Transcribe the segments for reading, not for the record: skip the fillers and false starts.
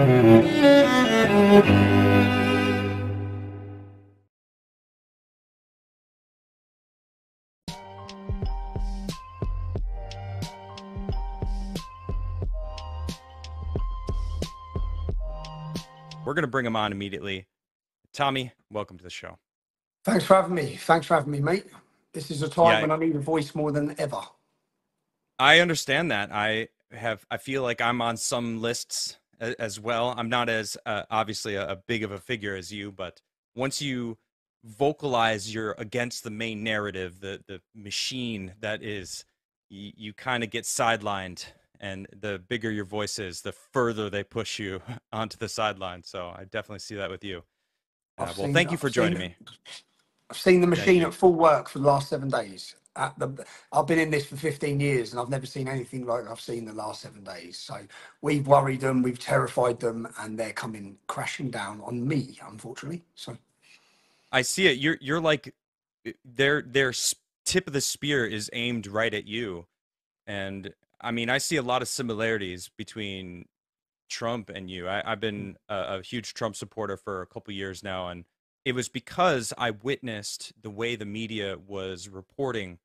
We're going to bring him on immediately. Tommy, welcome to the show. Thanks for having me. Thanks for having me, mate. This is a time when I need a voice more than ever. I understand that. I feel like I'm on some lists as well. I'm not as obviously a big of a figure as you, but once you vocalize you're against the main narrative, the machine that is, you kind of get sidelined. And the bigger your voice is, the further they push you onto the sideline. So I definitely see that with you. Well, thank you for joining me. I've seen the machine at full work for the last 7 days. I've been in this for 15 years and I've never seen anything like I've seen the last 7 days. So we've worried them, we've terrified them, and they're coming crashing down on me, unfortunately. So I see it. You're like their tip of the spear is aimed right at you. And I mean, I see a lot of similarities between Trump and you. I've been a huge Trump supporter for a couple years now, and it was because I witnessed the way the media was reporting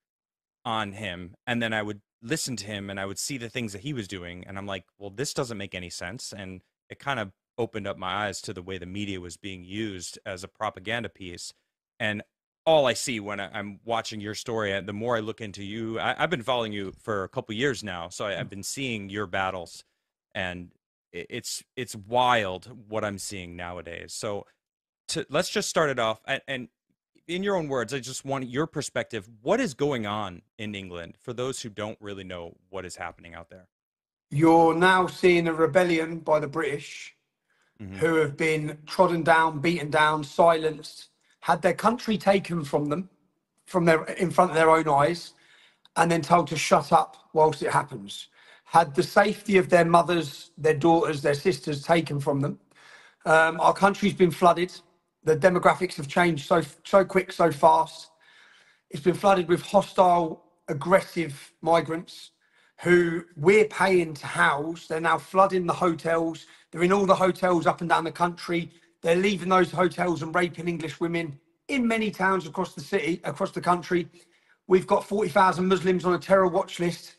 on him, and then I would listen to him and I would see the things that he was doing, and I'm like, well, this doesn't make any sense. And it kind of opened up my eyes to the way the media was being used as a propaganda piece. And all I see when I'm watching your story, the more I look into you, I've been following you for a couple years now, so I've been seeing your battles, and it's wild what I'm seeing nowadays. So let's just start it off, and in your own words, I just want your perspective. What is going on in England for those who don't really know what is happening out there? You're now seeing a rebellion by the British, who have been trodden down, beaten down, silenced, had their country taken from them, in front of their own eyes, and then told to shut up whilst it happens. Had the safety of their mothers, their daughters, their sisters taken from them. Our country's been flooded. The demographics have changed so quick, so fast. It's been flooded with hostile, aggressive migrants who we're paying to house. They're now flooding the hotels. They're in all the hotels up and down the country. They're leaving those hotels and raping English women in many towns across the country. We've got 40,000 Muslims on a terror watch list.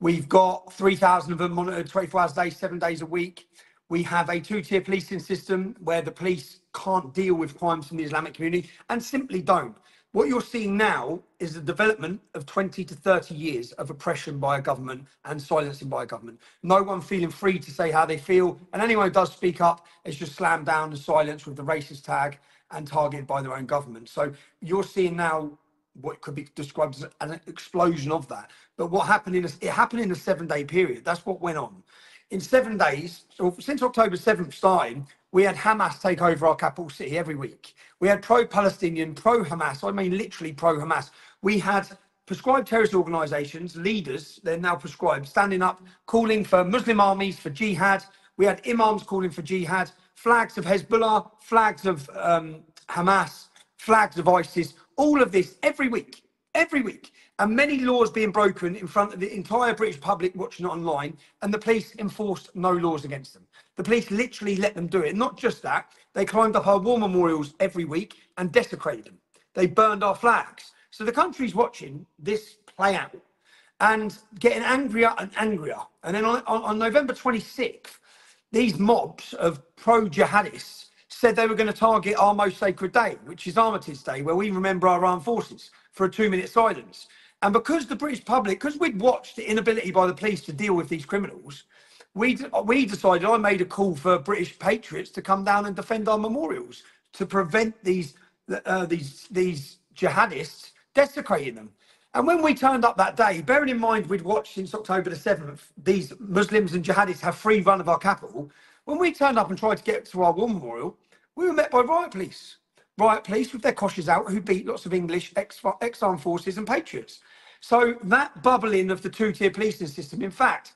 We've got 3,000 of them monitored 24 hours a day, 7 days a week. We have a two-tier policing system where the police can't deal with crimes from the Islamic community and simply don't. What you're seeing now is the development of 20 to 30 years of oppression by a government and silencing by a government. No one feeling free to say how they feel, and anyone who does speak up is just slammed down and silenced with the racist tag and targeted by their own government. So you're seeing now what could be described as an explosion of that. But what happened it happened in a 7-day period. That's what went on. In 7 days, so since October 7th starting, we had Hamas take over our capital city every week. We had pro-Palestinian, pro-Hamas, I mean literally pro-Hamas. We had prescribed terrorist organisations, leaders, they're now prescribed, standing up, calling for Muslim armies, for jihad. We had imams calling for jihad, flags of Hezbollah, flags of Hamas, flags of ISIS, all of this every week. And many laws being broken in front of the entire British public watching it online, and the police enforced no laws against them. The police literally let them do it. Not just that, they climbed up our war memorials every week and desecrated them. They burned our flags. So the country's watching this play out and getting angrier and angrier. And then on November 26th, these mobs of pro-jihadists said they were going to target our most sacred day, which is Armistice Day, where we remember our armed forces, for a 2-minute silence. And because the British public, because we'd watched the inability by the police to deal with these criminals, we decided, I made a call for British patriots to come down and defend our memorials to prevent these jihadists desecrating them. And when we turned up that day, bearing in mind we'd watched since October the 7th, these Muslims and jihadists have free run of our capital. When we turned up and tried to get to our war memorial, we were met by riot police with their coshes out, who beat lots of English ex-armed forces and patriots. So that bubbling of the two-tier policing system, in fact,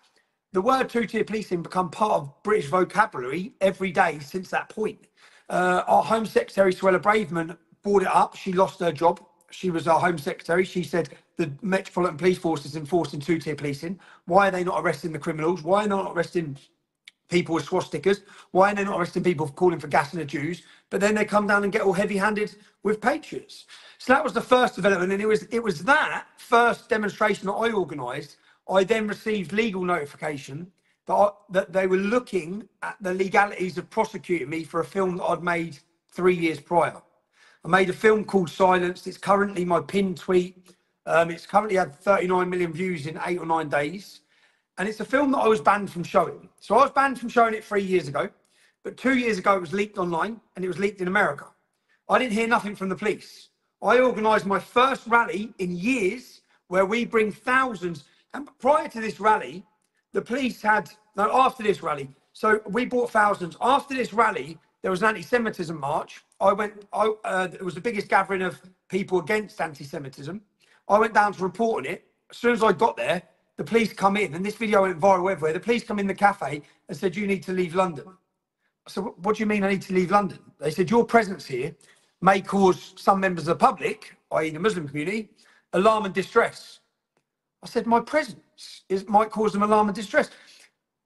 the word two-tier policing become part of British vocabulary every day since that point. Our Home Secretary, Suella Braverman, brought it up. She lost her job. She was our Home Secretary. She said the Metropolitan Police Force is enforcing two-tier policing. Why are they not arresting the criminals? Why are they not arresting people with swastikas? Why are they not arresting people for calling for gassing the Jews? But then they come down and get all heavy-handed with patriots. So that was the first development, and it was that first demonstration that I organised. I then received legal notification that they were looking at the legalities of prosecuting me for a film that I'd made 3 years prior. I made a film called Silenced. It's currently my pinned tweet. It's currently had 39 million views in 8 or 9 days. And it's a film that I was banned from showing. So I was banned from showing it 3 years ago, but 2 years ago it was leaked online and it was leaked in America. I didn't hear nothing from the police. I organised my first rally in years where we bring thousands. And prior to this rally, the police had, no, after this rally, so we brought thousands. After this rally, there was an anti-Semitism march. It was the biggest gathering of people against anti-Semitism. I went down to report on it. As soon as I got there, the police come in, and this video went viral everywhere. The police come in the cafe and said, "You need to leave London." So what do you mean I need to leave London? They said, "Your presence here may cause some members of the public, i.e. the Muslim community, alarm and distress." I said, "My presence might cause them alarm and distress."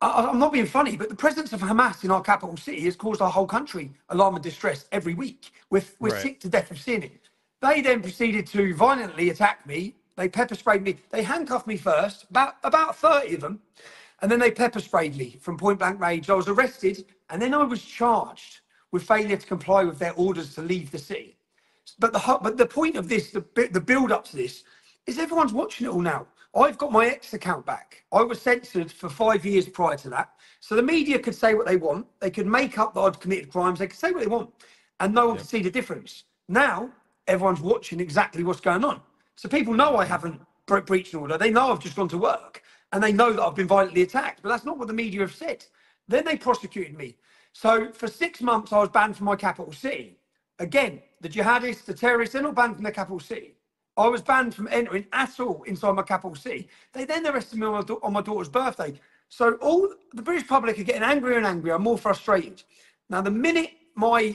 I'm not being funny, but the presence of Hamas in our capital city has caused our whole country alarm and distress every week. We're sick to death of seeing it. They then proceeded to violently attack me. They pepper sprayed me. They handcuffed me first, about 30 of them, and then they pepper sprayed me from point blank range. I was arrested, and then I was charged with failure to comply with their orders to leave the city. But the point of this, the build up to this, is everyone's watching it all now. I've got my X account back. I was censored for 5 years prior to that. So the media could say what they want. They could make up that I'd committed crimes. They could say what they want. And no one could see the difference. Now, everyone's watching exactly what's going on. So people know I haven't breached an order. They know I've just gone to work. And they know that I've been violently attacked. But that's not what the media have said. Then they prosecuted me. So for 6 months, I was banned from my capital city. Again, the jihadists, the terrorists, they're not banned from their capital city. I was banned from entering at all inside my capital city. They then arrested me on my daughter's birthday. So all the British public are getting angrier and angrier, more frustrated. Now, the minute I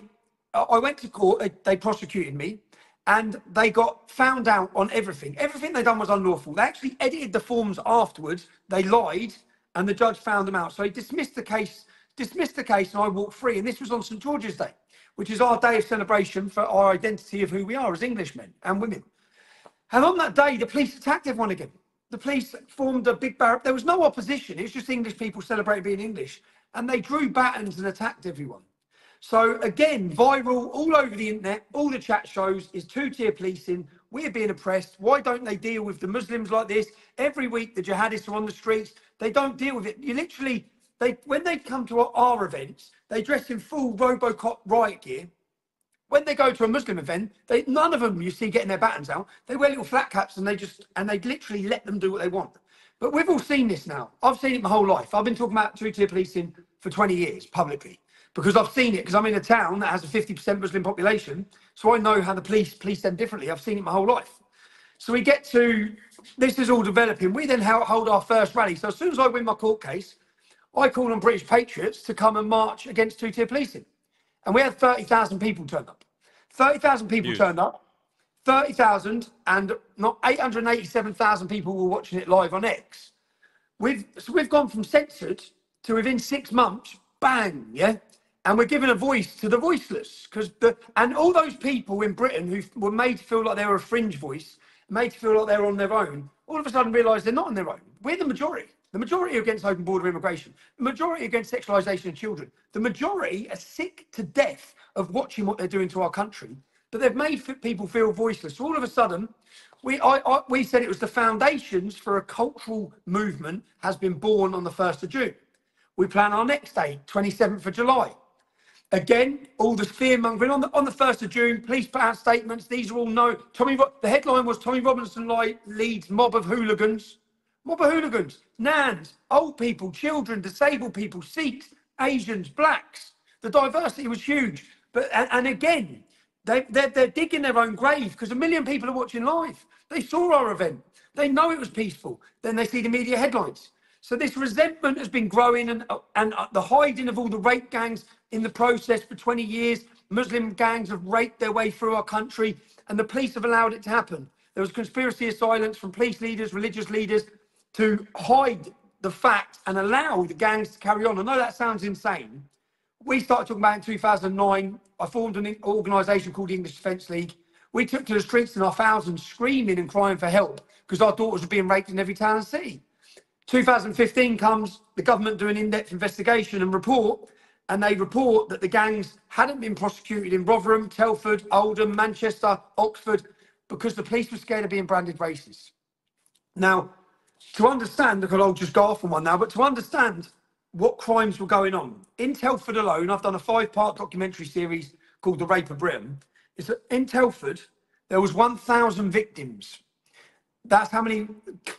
went to court, they prosecuted me and they got found out on everything. Everything they done was unlawful. They actually edited the forms afterwards. They lied and the judge found them out. So he dismissed the case and I walked free. And this was on St. George's Day, which is our day of celebration for our identity of who we are as Englishmen and women. And on that day, the police attacked everyone again. The police formed a big barrier. There was no opposition. It was just English people celebrating being English. And they drew batons and attacked everyone. So again, viral all over the internet, all the chat shows is two-tier policing. We're being oppressed. Why don't they deal with the Muslims like this? Every week, the jihadists are on the streets. They don't deal with it. You literally, when they come to our events, they dress in full Robocop riot gear. When they go to a Muslim event, none of them you see getting their batons out. They wear little flat caps and they literally let them do what they want. But we've all seen this now. I've seen it my whole life. I've been talking about two-tier policing for 20 years publicly because I've seen it because I'm in a town that has a 50% Muslim population. So I know how the police them differently. I've seen it my whole life. So we get to, this is all developing. We then hold our first rally. So as soon as I win my court case, I call on British patriots to come and march against two-tier policing. And we had 30,000 people turn up. 30,000 people turned up. 30,000 and not 887,000 people were watching it live on X. We've gone from censored to within 6 months, bang, yeah? And we're giving a voice to the voiceless. And all those people in Britain who were made to feel like they were a fringe voice, made to feel like they're on their own, all of a sudden realise they're not on their own. We're the majority. The majority are against open border immigration. The majority are against sexualisation of children. The majority are sick to death of watching what they're doing to our country. But they've made people feel voiceless. So all of a sudden, we said it was the foundations for a cultural movement has been born on the 1st of June. We plan our next day, 27th of July. Again, all the fear-mongering. On the 1st of June, police put out statements. These are all known. The headline was Tommy Robinson leads mob of hooligans. Mob of hooligans, nans, old people, children, disabled people, Sikhs, Asians, blacks. The diversity was huge. And again, they're digging their own grave because 1 million people are watching live. They saw our event. They know it was peaceful. Then they see the media headlines. So this resentment has been growing and the hiding of all the rape gangs in the process for 20 years. Muslim gangs have raped their way through our country and the police have allowed it to happen. There was conspiracy of silence from police leaders, religious leaders, to hide the fact and allow the gangs to carry on. I know that sounds insane. We started talking about it in 2009. I formed an organisation called the English Defence League. We took to the streets in our thousands, screaming and crying for help because our daughters were being raped in every town and city. 2015 comes, the government do an in-depth investigation and report, and they report that the gangs hadn't been prosecuted in Rotherham, Telford, Oldham, Manchester, Oxford, because the police were scared of being branded racist. Now, to understand, look, I'll just go off on one now, but to understand what crimes were going on, in Telford alone, I've done a 5-part documentary series called The Rape of Britain. It's that in Telford, there was 1,000 victims. That's how many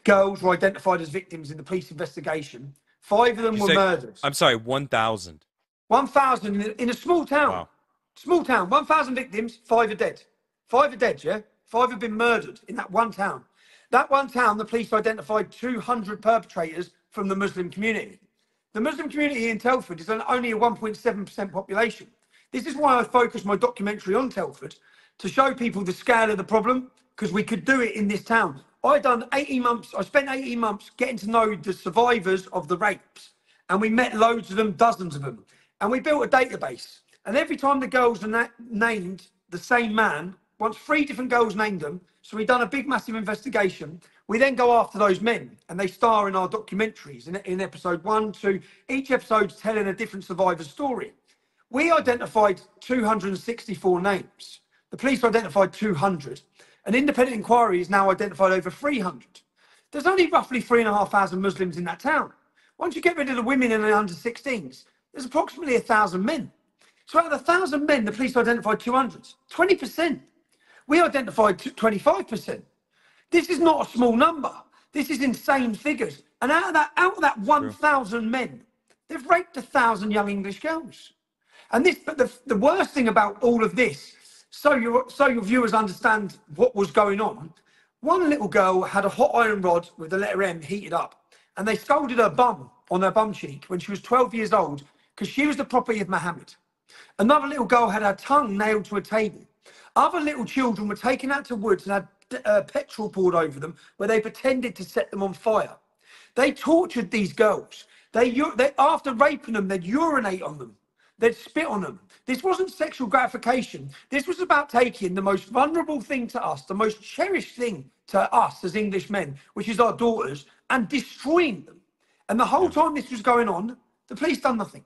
girls were identified as victims in the police investigation. 5 of them were murdered. I'm sorry, 1,000. 1,000 in a small town. Wow. Small town, 1,000 victims, 5 are dead. 5 are dead, yeah? 5 have been murdered in that one town. That one town, the police identified 200 perpetrators from the Muslim community. The Muslim community in Telford is only a 1.7% population. This is why I focused my documentary on Telford, to show people the scale of the problem, because we could do it in this town. I spent 18 months getting to know the survivors of the rapes, and we met loads of them, dozens of them, and we built a database. And every time the girls are named the same man, once 3 different girls named them, so we've done a big, massive investigation. We then go after those men, and they star in our documentaries in episode 1, 2. Each episode's telling a different survivor's story. We identified 264 names. The police identified 200. An independent inquiry has now identified over 300. There's only roughly 3,500 Muslims in that town. Once you get rid of the women and the under-16s, there's approximately 1,000 men. So out of 1,000 men, the police identified 200. 20%. We identified 25%. This is not a small number. This is insane figures. And out of that 1,000 men, they've raped 1,000 young English girls. And but the worst thing about all of this, so your viewers understand what was going on, one little girl had a hot iron rod with the letter M heated up, and they scalded her bum on her bum cheek when she was 12 years old because she was the property of Mohammed. Another little girl had her tongue nailed to a table. Other little children were taken out to woods and had petrol poured over them where they pretended to set them on fire. They tortured these girls. After raping them, they'd urinate on them. They'd spit on them. This wasn't sexual gratification. This was about taking the most vulnerable thing to us, the most cherished thing to us as English men, which is our daughters, and destroying them. And the whole time this was going on, the police done nothing.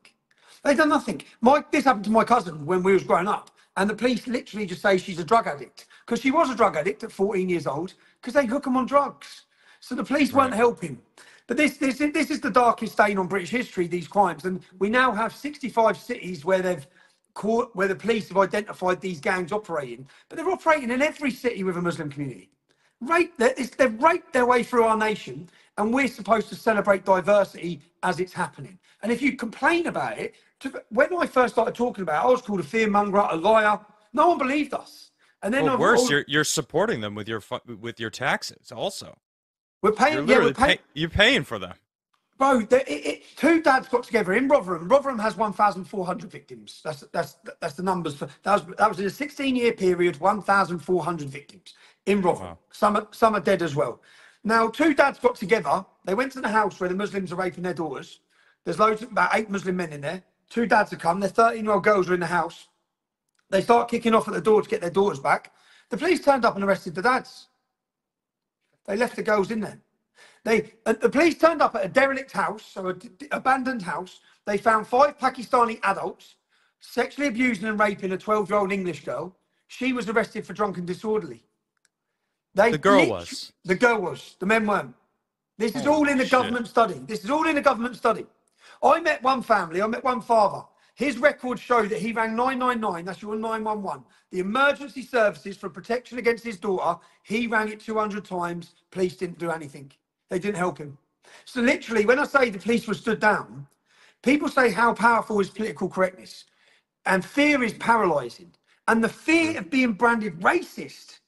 They've done nothing. This happened to my cousin when we was growing up, and the police literally just say she's a drug addict, because she was a drug addict at 14 years old, because they hook them on drugs. So the police weren't helping. But this is the darkest stain on British history, these crimes. And we now have 65 cities where the police have identified these gangs operating, but they're operating in every city with a Muslim community. They've raped their way through our nation, and we're supposed to celebrate diversity as it's happening. And if you complain about it, when I first started talking about it, I was called a fearmonger, a liar. No one believed us. And then worse, you're supporting them with your taxes also. We're paying. You're paying for them. Bro, 2 dads got together in Rotherham. Rotherham has 1,400 victims. That's the numbers. That was in a 16-year period, 1,400 victims in Rotherham. Wow. Some are dead as well. Now, 2 dads got together. They went to the house where the Muslims are raping their daughters. There's about 8 Muslim men in there. 2 dads have come. Their 13-year-old girls are in the house. They start kicking off at the door to get their daughters back. The police turned up and arrested the dads. They left the girls in there. The police turned up at a derelict house, so an abandoned house. They found 5 Pakistani adults sexually abusing and raping a 12-year-old English girl. She was arrested for drunk and disorderly. The girl was. The men weren't. This is all in the government study. This is all in the government study. I met one family. I met one father. His records show that he rang 999, that's your 911, the emergency services for protection against his daughter. He rang it 200 times. Police didn't do anything. They didn't help him. So literally, when I say the police were stood down, people say how powerful is political correctness. And fear is paralysing. And the fear of being branded racist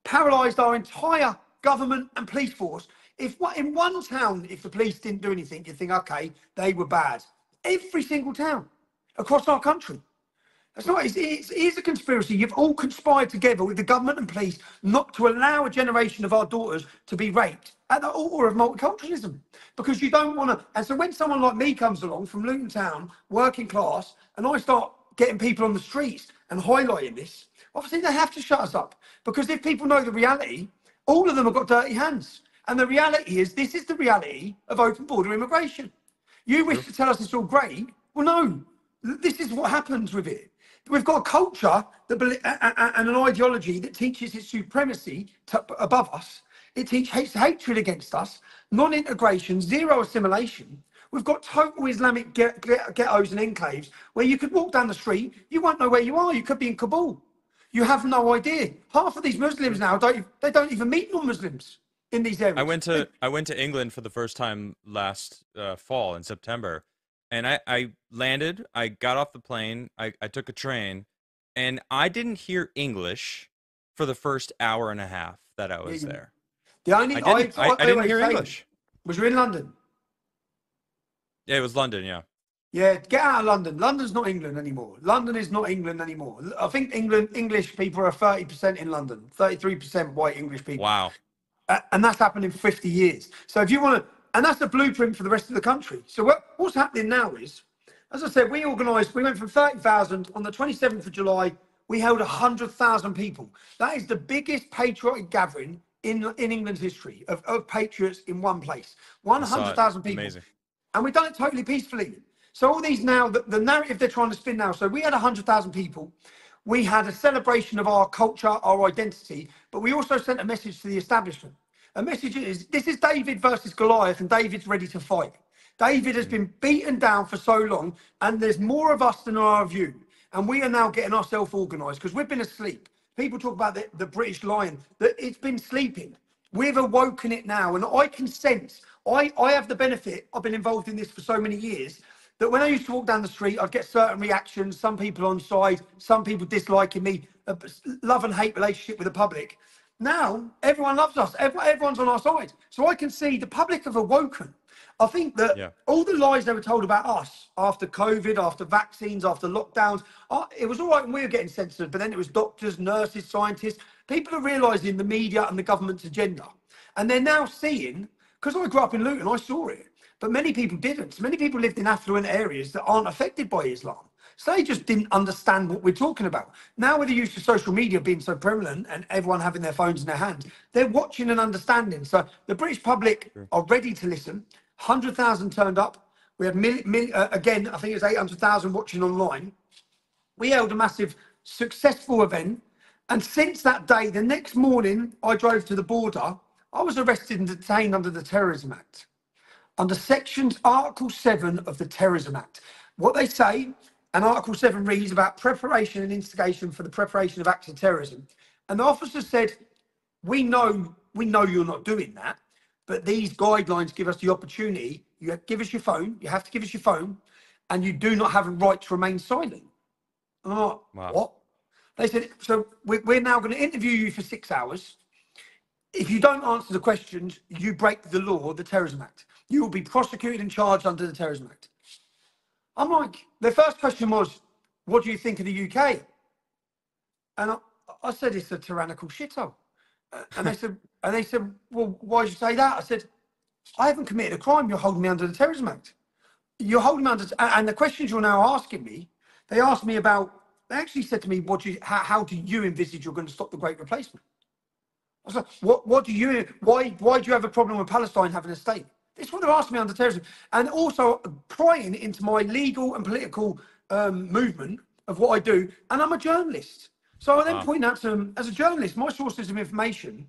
paralysed our entire government and police force. In one town, if the police didn't do anything, you'd think, okay, they were bad. Every single town across our country. That's not. It's a conspiracy. You've all conspired together with the government and police not to allow a generation of our daughters to be raped at the altar of multiculturalism, because you don't want to. And so when someone like me comes along from Luton Town, working class, and I start getting people on the streets and highlighting this, obviously they have to shut us up, because if people know the reality, all of them have got dirty hands. And the reality is, this is the reality of open border immigration. You wish to tell us it's all great. Well, no, this is what happens with it. We've got a culture that, and an ideology that teaches its supremacy above us. It teaches hatred against us, non-integration, zero assimilation. We've got total Islamic ghettos and enclaves where you could walk down the street, you won't know where you are. You could be in Kabul. You have no idea. Half of these Muslims now they don't even meet non-Muslims in these areas. I went to England for the first time last fall in September, and I landed. I got off the plane. I took a train, and I didn't hear English for the first hour and a half that I was there. The only I didn't hear English. Was you in London? Yeah, it was London. Yeah. Yeah, get out of London. London's not England anymore. London is not England anymore. I think English people are 30% in London, 33% white English people. Wow. And that's happened in 50 years. So if you want to, and that's a blueprint for the rest of the country. So what's happening now is, as I said, we went from 30,000 on the 27th of July, we held 100,000 people. That is the biggest patriotic gathering in England's history of patriots in one place. 100,000 people. Amazing. And we've done it totally peacefully. So all these now, the narrative they're trying to spin now. So we had 100,000 people. We had a celebration of our culture, our identity, but we also sent a message to the establishment. A message is, this is David versus Goliath, and David's ready to fight. David has been beaten down for so long, and there's more of us than are of you. And we are now getting ourselves organised, because we've been asleep. People talk about the British lion, that it's been sleeping. We've awoken it now, and I can sense, I have the benefit, I've been involved in this for so many years, that when I used to walk down the street, I'd get certain reactions, some people on side, some people disliking me, a love and hate relationship with the public. Now, everyone loves us, everyone's on our side. So I can see the public have awoken. I think that all the lies they were told about us after COVID, after vaccines, after lockdowns, it was all right when we were getting censored, but then it was doctors, nurses, scientists. People are realising the media and the government's agenda. And they're now seeing, because I grew up in Luton, I saw it. But many people didn't. Many people lived in affluent areas that aren't affected by Islam. So they just didn't understand what we're talking about. Now with the use of social media being so prevalent and everyone having their phones in their hands, they're watching and understanding. So the British public are ready to listen. 100,000 turned up. We had, again, I think it was 800,000 watching online. We held a massive successful event. And since that day, the next morning, I drove to the border. I was arrested and detained under the Terrorism Act. Under Article 7 of the Terrorism Act. What they say, and Article 7 reads about preparation and instigation for the preparation of acts of terrorism. And the officer said, we know you're not doing that, but these guidelines give us the opportunity. You give us your phone, you have to give us your phone, and you do not have a right to remain silent. And I'm like, wow. What? They said, so we're now going to interview you for 6 hours. If you don't answer the questions, you break the law, the Terrorism Act. You will be prosecuted and charged under the Terrorism Act. I'm like, their first question was, what do you think of the UK? And I said, it's a tyrannical shithole. And they said, well, why did you say that? I said, I haven't committed a crime. You're holding me under the Terrorism Act. You're holding me under, and the questions you're now asking me, they asked me about, they actually said to me, how do you envisage you're going to stop the Great Replacement? I was like, why do you have a problem with Palestine having a state? This is what they're asking me under terrorism. And also prying into my legal and political movement of what I do. And I'm a journalist. So I then point out to them, as a journalist, my sources of information,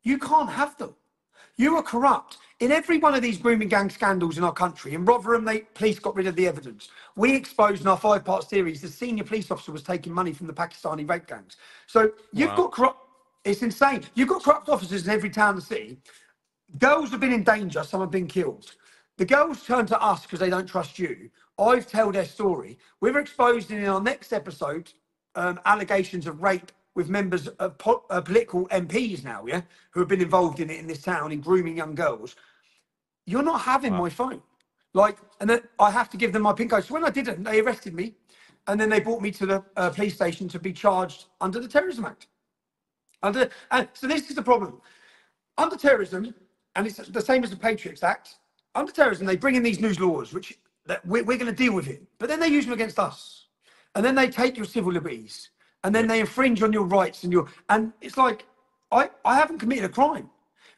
you can't have them. You are corrupt. In every one of these grooming gang scandals in our country, in Rotherham, police got rid of the evidence. We exposed in our 5-part series the senior police officer was taking money from the Pakistani rape gangs. So you've got corrupt, it's insane. You've got corrupt officers in every town and city. Girls have been in danger, some have been killed. The girls turn to us because they don't trust you. I've told their story. We're exposed in our next episode allegations of rape with members of political MPs now, who have been involved in it in this town, in grooming young girls. You're not having my phone. And then I have to give them my PIN code. So when I didn't, they arrested me. and then they brought me to the police station to be charged under the Terrorism Act. And so this is the problem. Under terrorism, and it's the same as the Patriots Act, under terrorism, they bring in these new laws, which that we're going to deal with it. But then they use them against us. And then they take your civil liberties. And then they infringe on your rights. And it's like, I haven't committed a crime.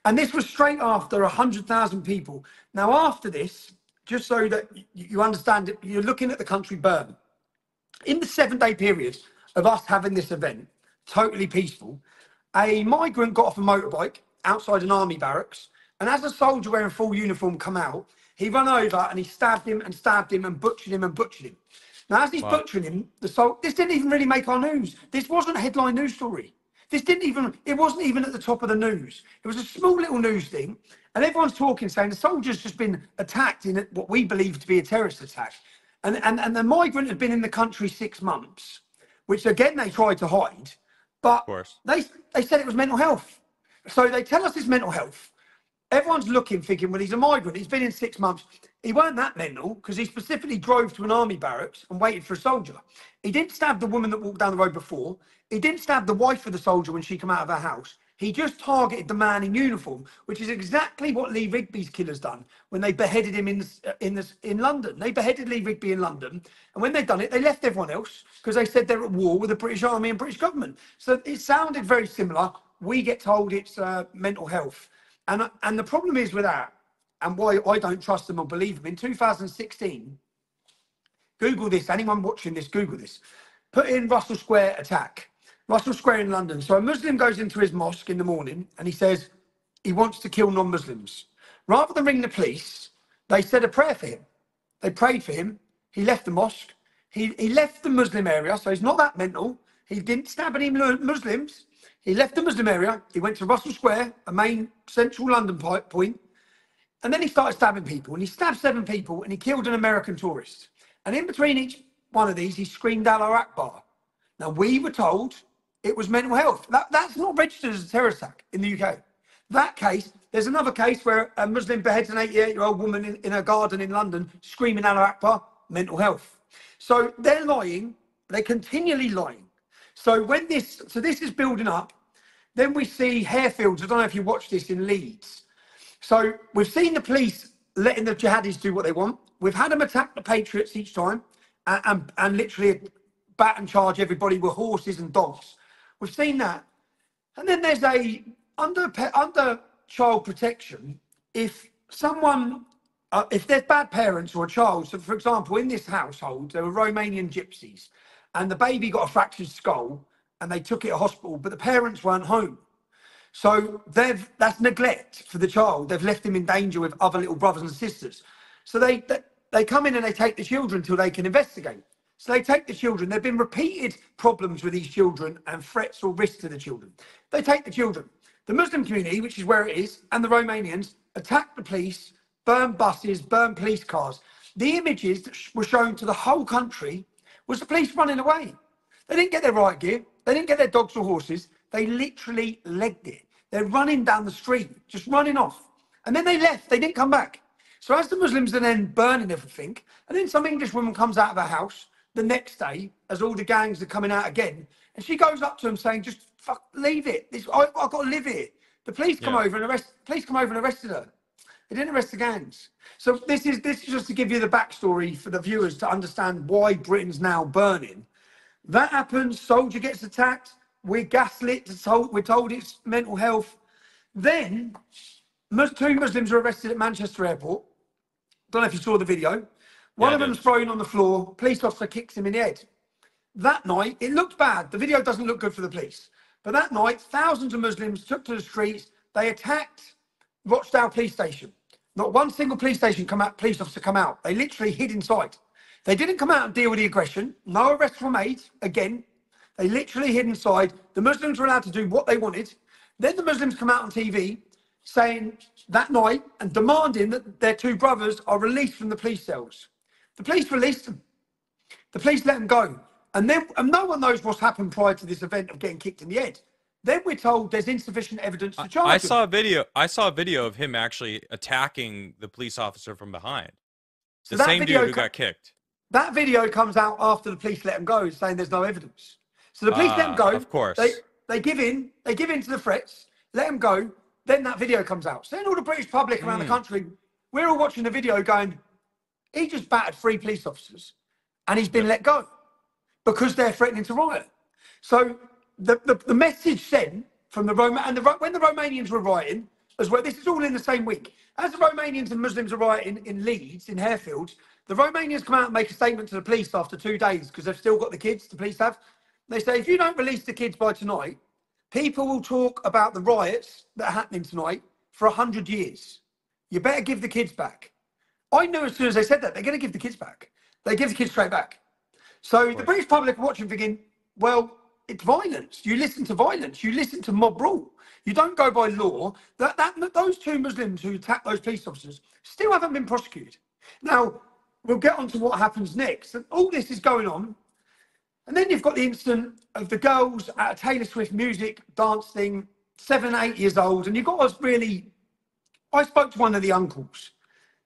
And this was straight after 100,000 people. Now, after this, just so that you understand it, you're looking at the country burn. In the 7-day period of us having this event, totally peaceful, a migrant got off a motorbike outside an army barracks, and as a soldier wearing full uniform come out, he ran over and he stabbed him and butchered him and butchered him. Now, as he's butchering him, this didn't even really make our news. This wasn't a headline news story. It wasn't even at the top of the news. It was a small little news thing, and everyone's talking, saying the soldier's just been attacked in what we believe to be a terrorist attack. And the migrant had been in the country 6 months, which again, they tried to hide, but they said it was mental health. So they tell us it's mental health. Everyone's looking, thinking, well, he's a migrant. He's been in 6 months. He weren't that mental, because he specifically drove to an army barracks and waited for a soldier. He didn't stab the woman that walked down the road before. He didn't stab the wife of the soldier when she came out of her house. He just targeted the man in uniform, which is exactly what Lee Rigby's killers done when they beheaded him in London. They beheaded Lee Rigby in London, and when they'd done it, they left everyone else because they said they're at war with the British Army and British government. So it sounded very similar. We get told it's mental health. And the problem is with that, and why I don't trust them or believe them, in 2016, Google this, anyone watching this, Google this. Put in Russell Square attack. Russell Square in London. So a Muslim goes into his mosque in the morning and he says he wants to kill non-Muslims. Rather than ring the police, they said a prayer for him. They prayed for him. He left the mosque. He left the Muslim area, so he's not that mental. He didn't stab any Muslims. He left the Muslim area. He went to Russell Square, a main central London point. And then he started stabbing people. And he stabbed 7 people and he killed an American tourist. And in between each one of these, he screamed Allah Akbar. Now, we were told it was mental health. That's not registered as a terrorist attack in the UK. That case, there's another case where a Muslim beheads an 88-year-old woman in a garden in London, screaming Allah Akbar, mental health. So they're lying. They're continually lying. So this is building up. Then we see Harefields. I don't know if you watched this in Leeds. So we've seen the police letting the jihadis do what they want. We've had them attack the Patriots each time and literally bat and charge everybody with horses and dogs. We've seen that. And then there's under child protection, if someone, if there's bad parents or a child, so for example, in this household, there were Romanian gypsies and the baby got a fractured skull and they took it to hospital, but the parents weren't home. So that's neglect for the child. They've left him in danger with other little brothers and sisters. So they come in and they take the children until they can investigate. So they take the children. There have been repeated problems with these children and threats or risks to the children. They take the children. The Muslim community, which is where it is, and the Romanians attack the police, burn buses, burn police cars. The images that were shown to the whole country was the police running away. They didn't get their riot gear. They didn't get their dogs or horses. They literally legged it. They're running down the street, just running off. And then they left. They didn't come back. So as the Muslims are then burning everything, and then some English woman comes out of her house the next day, as all the gangs are coming out again, and she goes up to them saying, "Just leave it. I've got to live here." The police come over and arrested her. They didn't arrest the gangs. So this is just to give you the backstory for the viewers to understand why Britain's now burning. That happens. Soldier gets attacked. We're gaslit. We're told it's mental health. Then 2 Muslims are arrested at Manchester Airport. Don't know if you saw the video. One of them's thrown on the floor. Police officer kicks him in the head. That night, it looked bad. The video doesn't look good for the police. But that night, thousands of Muslims took to the streets. They attacked Rochdale Police Station. Not one single police officer come out. They literally hid inside. They didn't come out and deal with the aggression. No arrests were made. Again, they literally hid inside. The Muslims were allowed to do what they wanted. Then the Muslims come out on TV saying that night and demanding that their 2 brothers are released from the police cells. The police released them. The police let them go. And no one knows what's happened prior to this event of getting kicked in the head. Then we're told there's insufficient evidence to charge him. I saw a video of him actually attacking the police officer from behind. The same dude who got kicked. That video comes out after the police let them go, saying there's no evidence. So the police let them go. Of course. They give in to the threats, let them go. Then that video comes out. So then all the British public around the country, we're all watching the video going, he just battered 3 police officers and he's been let go because they're threatening to riot. So the message sent from the when the Romanians were rioting as well, this is all in the same week. As the Romanians and Muslims are rioting in Leeds, in Harefield, the Romanians come out and make a statement to the police after 2 days because they've still got the kids, the police have. They say, if you don't release the kids by tonight, people will talk about the riots that are happening tonight for 100 years. You better give the kids back. I knew as soon as they said that, they're going to give the kids back. They give the kids straight back. So the British public are watching thinking, well, it's violence. You listen to violence. You listen to mob rule. You don't go by law. Those 2 Muslims who attacked those police officers still haven't been prosecuted. Now, we'll get on to what happens next. And all this is going on. And then you've got the incident of the girls at a Taylor Swift music dance thing, 7, 8 years old. And you've got us really... I spoke to one of the uncles.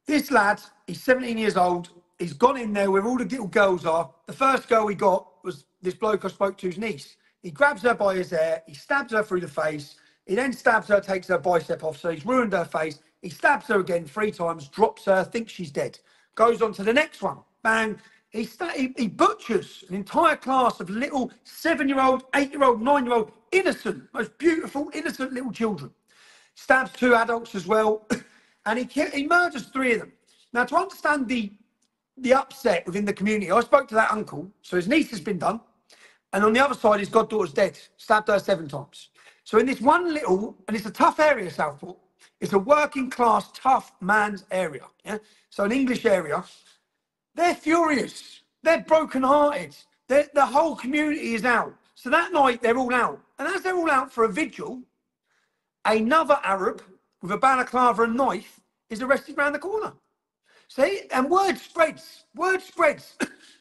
This lad, he's 17 years old. He's gone in there where all the little girls are. The first girl we got was this bloke I spoke to's niece. He grabs her by his hair. He stabs her through the face. He then stabs her, takes her bicep off. So he's ruined her face. He stabs her again 3 times, drops her, thinks she's dead. Goes on to the next one. Bang. He butchers an entire class of little 7-year-old, 8-year-old, 9-year-old, innocent, most beautiful, innocent little children. Stabs 2 adults as well. And he murders 3 of them. Now, to understand the upset within the community, I spoke to that uncle. So his niece has been done. And on the other side, his goddaughter's dead. Stabbed her 7 times. So in this one little, and it's a tough area, Southport. It's a working class, tough man's area. Yeah. So an English area. They're furious. They're broken-hearted. The whole community is out. So that night, they're all out. And as they're all out for a vigil, another Arab with a balaclava and knife is arrested round the corner. See? And word spreads. Word spreads.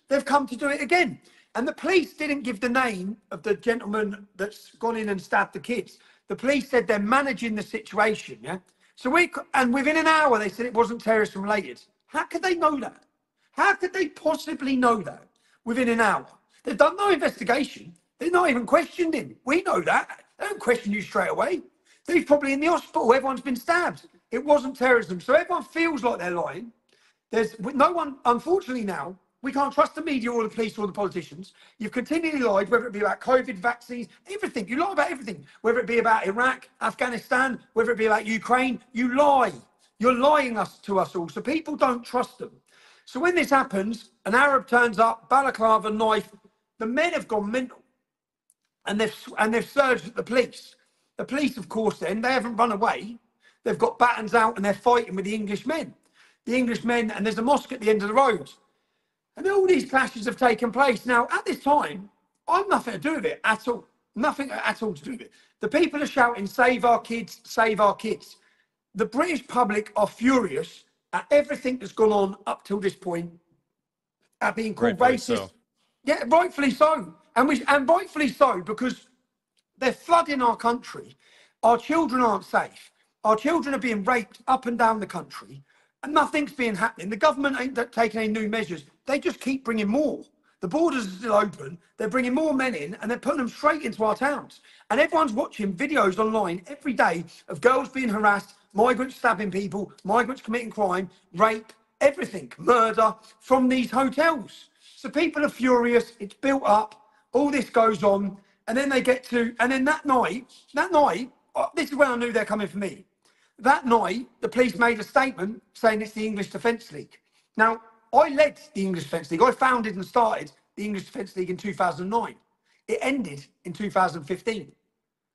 They've come to do it again. And the police didn't give the name of the gentleman that's gone in and stabbed the kids. The police said they're managing the situation, yeah? So and within an hour, they said it wasn't terrorist related. How could they know that? How could they possibly know that within an hour? They've done no investigation. They're not even questioned him. We know that. They don't question you straight away. He's probably in the hospital. Everyone's been stabbed. It wasn't terrorism. So everyone feels like they're lying. There's no one, unfortunately now, we can't trust the media or the police or the politicians. You've continually lied, whether it be about COVID, vaccines, everything. You lie about everything. Whether it be about Iraq, Afghanistan, whether it be about Ukraine, you lie. You're lying to us all. So people don't trust them. So when this happens, an Arab turns up, balaclava, knife, the men have gone mental. And they've surged at the police. The police, of course, then, they haven't run away. They've got batons out and they're fighting with the English men. The English men, and there's a mosque at the end of the road. And all these clashes have taken place. Now, at this time, I've nothing to do with it at all. Nothing at all to do with it. The people are shouting, save our kids, save our kids. The British public are furious at everything that's gone on up till this point, at being called racist. So. Yeah, rightfully so. And rightfully so, because they're flooding our country. Our children aren't safe. Our children are being raped up and down the country. And nothing's being happening. The government ain't taking any new measures. They just keep bringing more. The borders are still open. They're bringing more men in and they're putting them straight into our towns. And everyone's watching videos online every day of girls being harassed, migrants stabbing people, migrants committing crime, rape, everything, murder from these hotels. So people are furious. It's built up. All this goes on. And then they get to, and then that night, this is when I knew they're coming for me. That night, the police made a statement saying it's the English Defence League. Now, I led the English Defence League. I founded and started the English Defence League in 2009. It ended in 2015,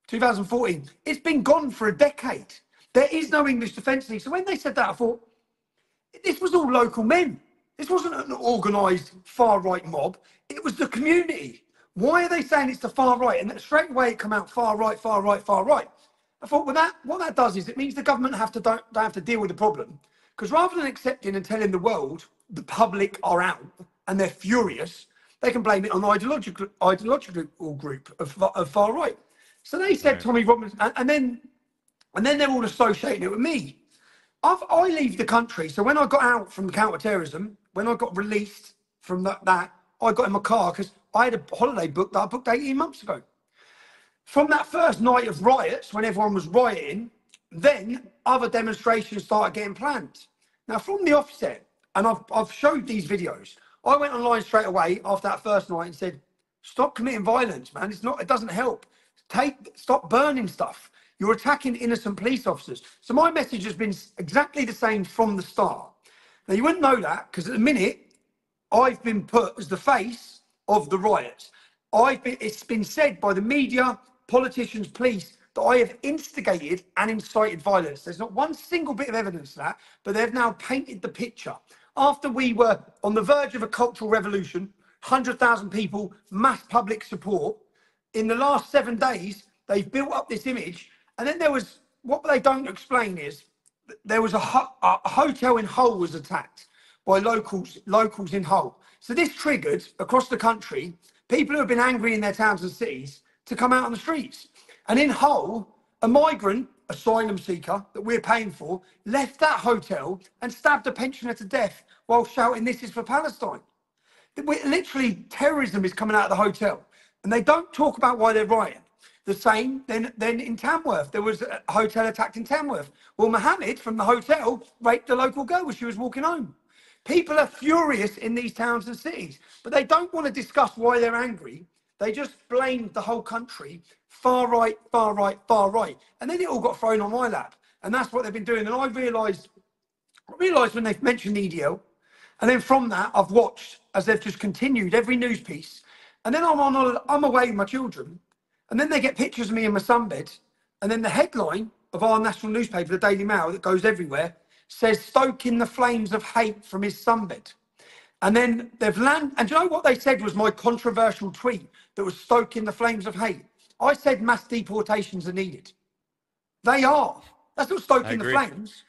2014. It's been gone for a decade. There is no English Defence League. So when they said that, I thought, this was all local men. This wasn't an organised far-right mob. It was the community. Why are they saying it's the far right? And straight away it come out far right, far right, far right. I thought, well, what that does is it means the government don't have to deal with the problem. Because rather than accepting and telling the world the public are out and they're furious, they can blame it on the ideological group of far right. So they said, right. Tommy Robinson, and then they're all associating it with me. I leave the country. So when I got out from counter-terrorism, when I got released from that I got in my car because I had a holiday booked that I booked 18 months ago. From that first night of riots, when everyone was rioting, then other demonstrations started getting planned. Now, from the offset, and I've showed these videos, I went online straight away after that first night and said, stop committing violence, man. It doesn't help. Stop burning stuff. You're attacking innocent police officers. So my message has been exactly the same from the start. Now, you wouldn't know that because at the minute, I've been put as the face of the riots. It's been said by the media, politicians, police, that I have instigated and incited violence. There's not one single bit of evidence of that, but they've now painted the picture. After we were on the verge of a cultural revolution, 100,000 people, mass public support, in the last 7 days, they've built up this image. And then there was, what they don't explain is, there was a hotel in Hull was attacked by locals in Hull. So this triggered, across the country, people who have been angry in their towns and cities to come out on the streets. And in Hull, a migrant asylum seeker that we're paying for left that hotel and stabbed a pensioner to death while shouting, "This is for Palestine." Literally, terrorism is coming out of the hotel. And they don't talk about why they're rioting. The same then in Tamworth. There was a hotel attacked in Tamworth. Well, Mohammed from the hotel raped a local girl as she was walking home. People are furious in these towns and cities, but they don't want to discuss why they're angry. They just blamed the whole country, far right, far right, far right. And then it all got thrown on my lap. And that's what they've been doing. And I realised when they've mentioned the EDL, and then from that, I've watched as they've just continued every news piece. And then I'm away with my children. And then they get pictures of me in my sunbed. And then the headline of our national newspaper, the Daily Mail, that goes everywhere, says, "Stoking the flames of hate from his sunbed." And then they've landed, and do you know what they said was my controversial tweet that was stoking the flames of hate? I said mass deportations are needed. They are. That's not stoking the flames.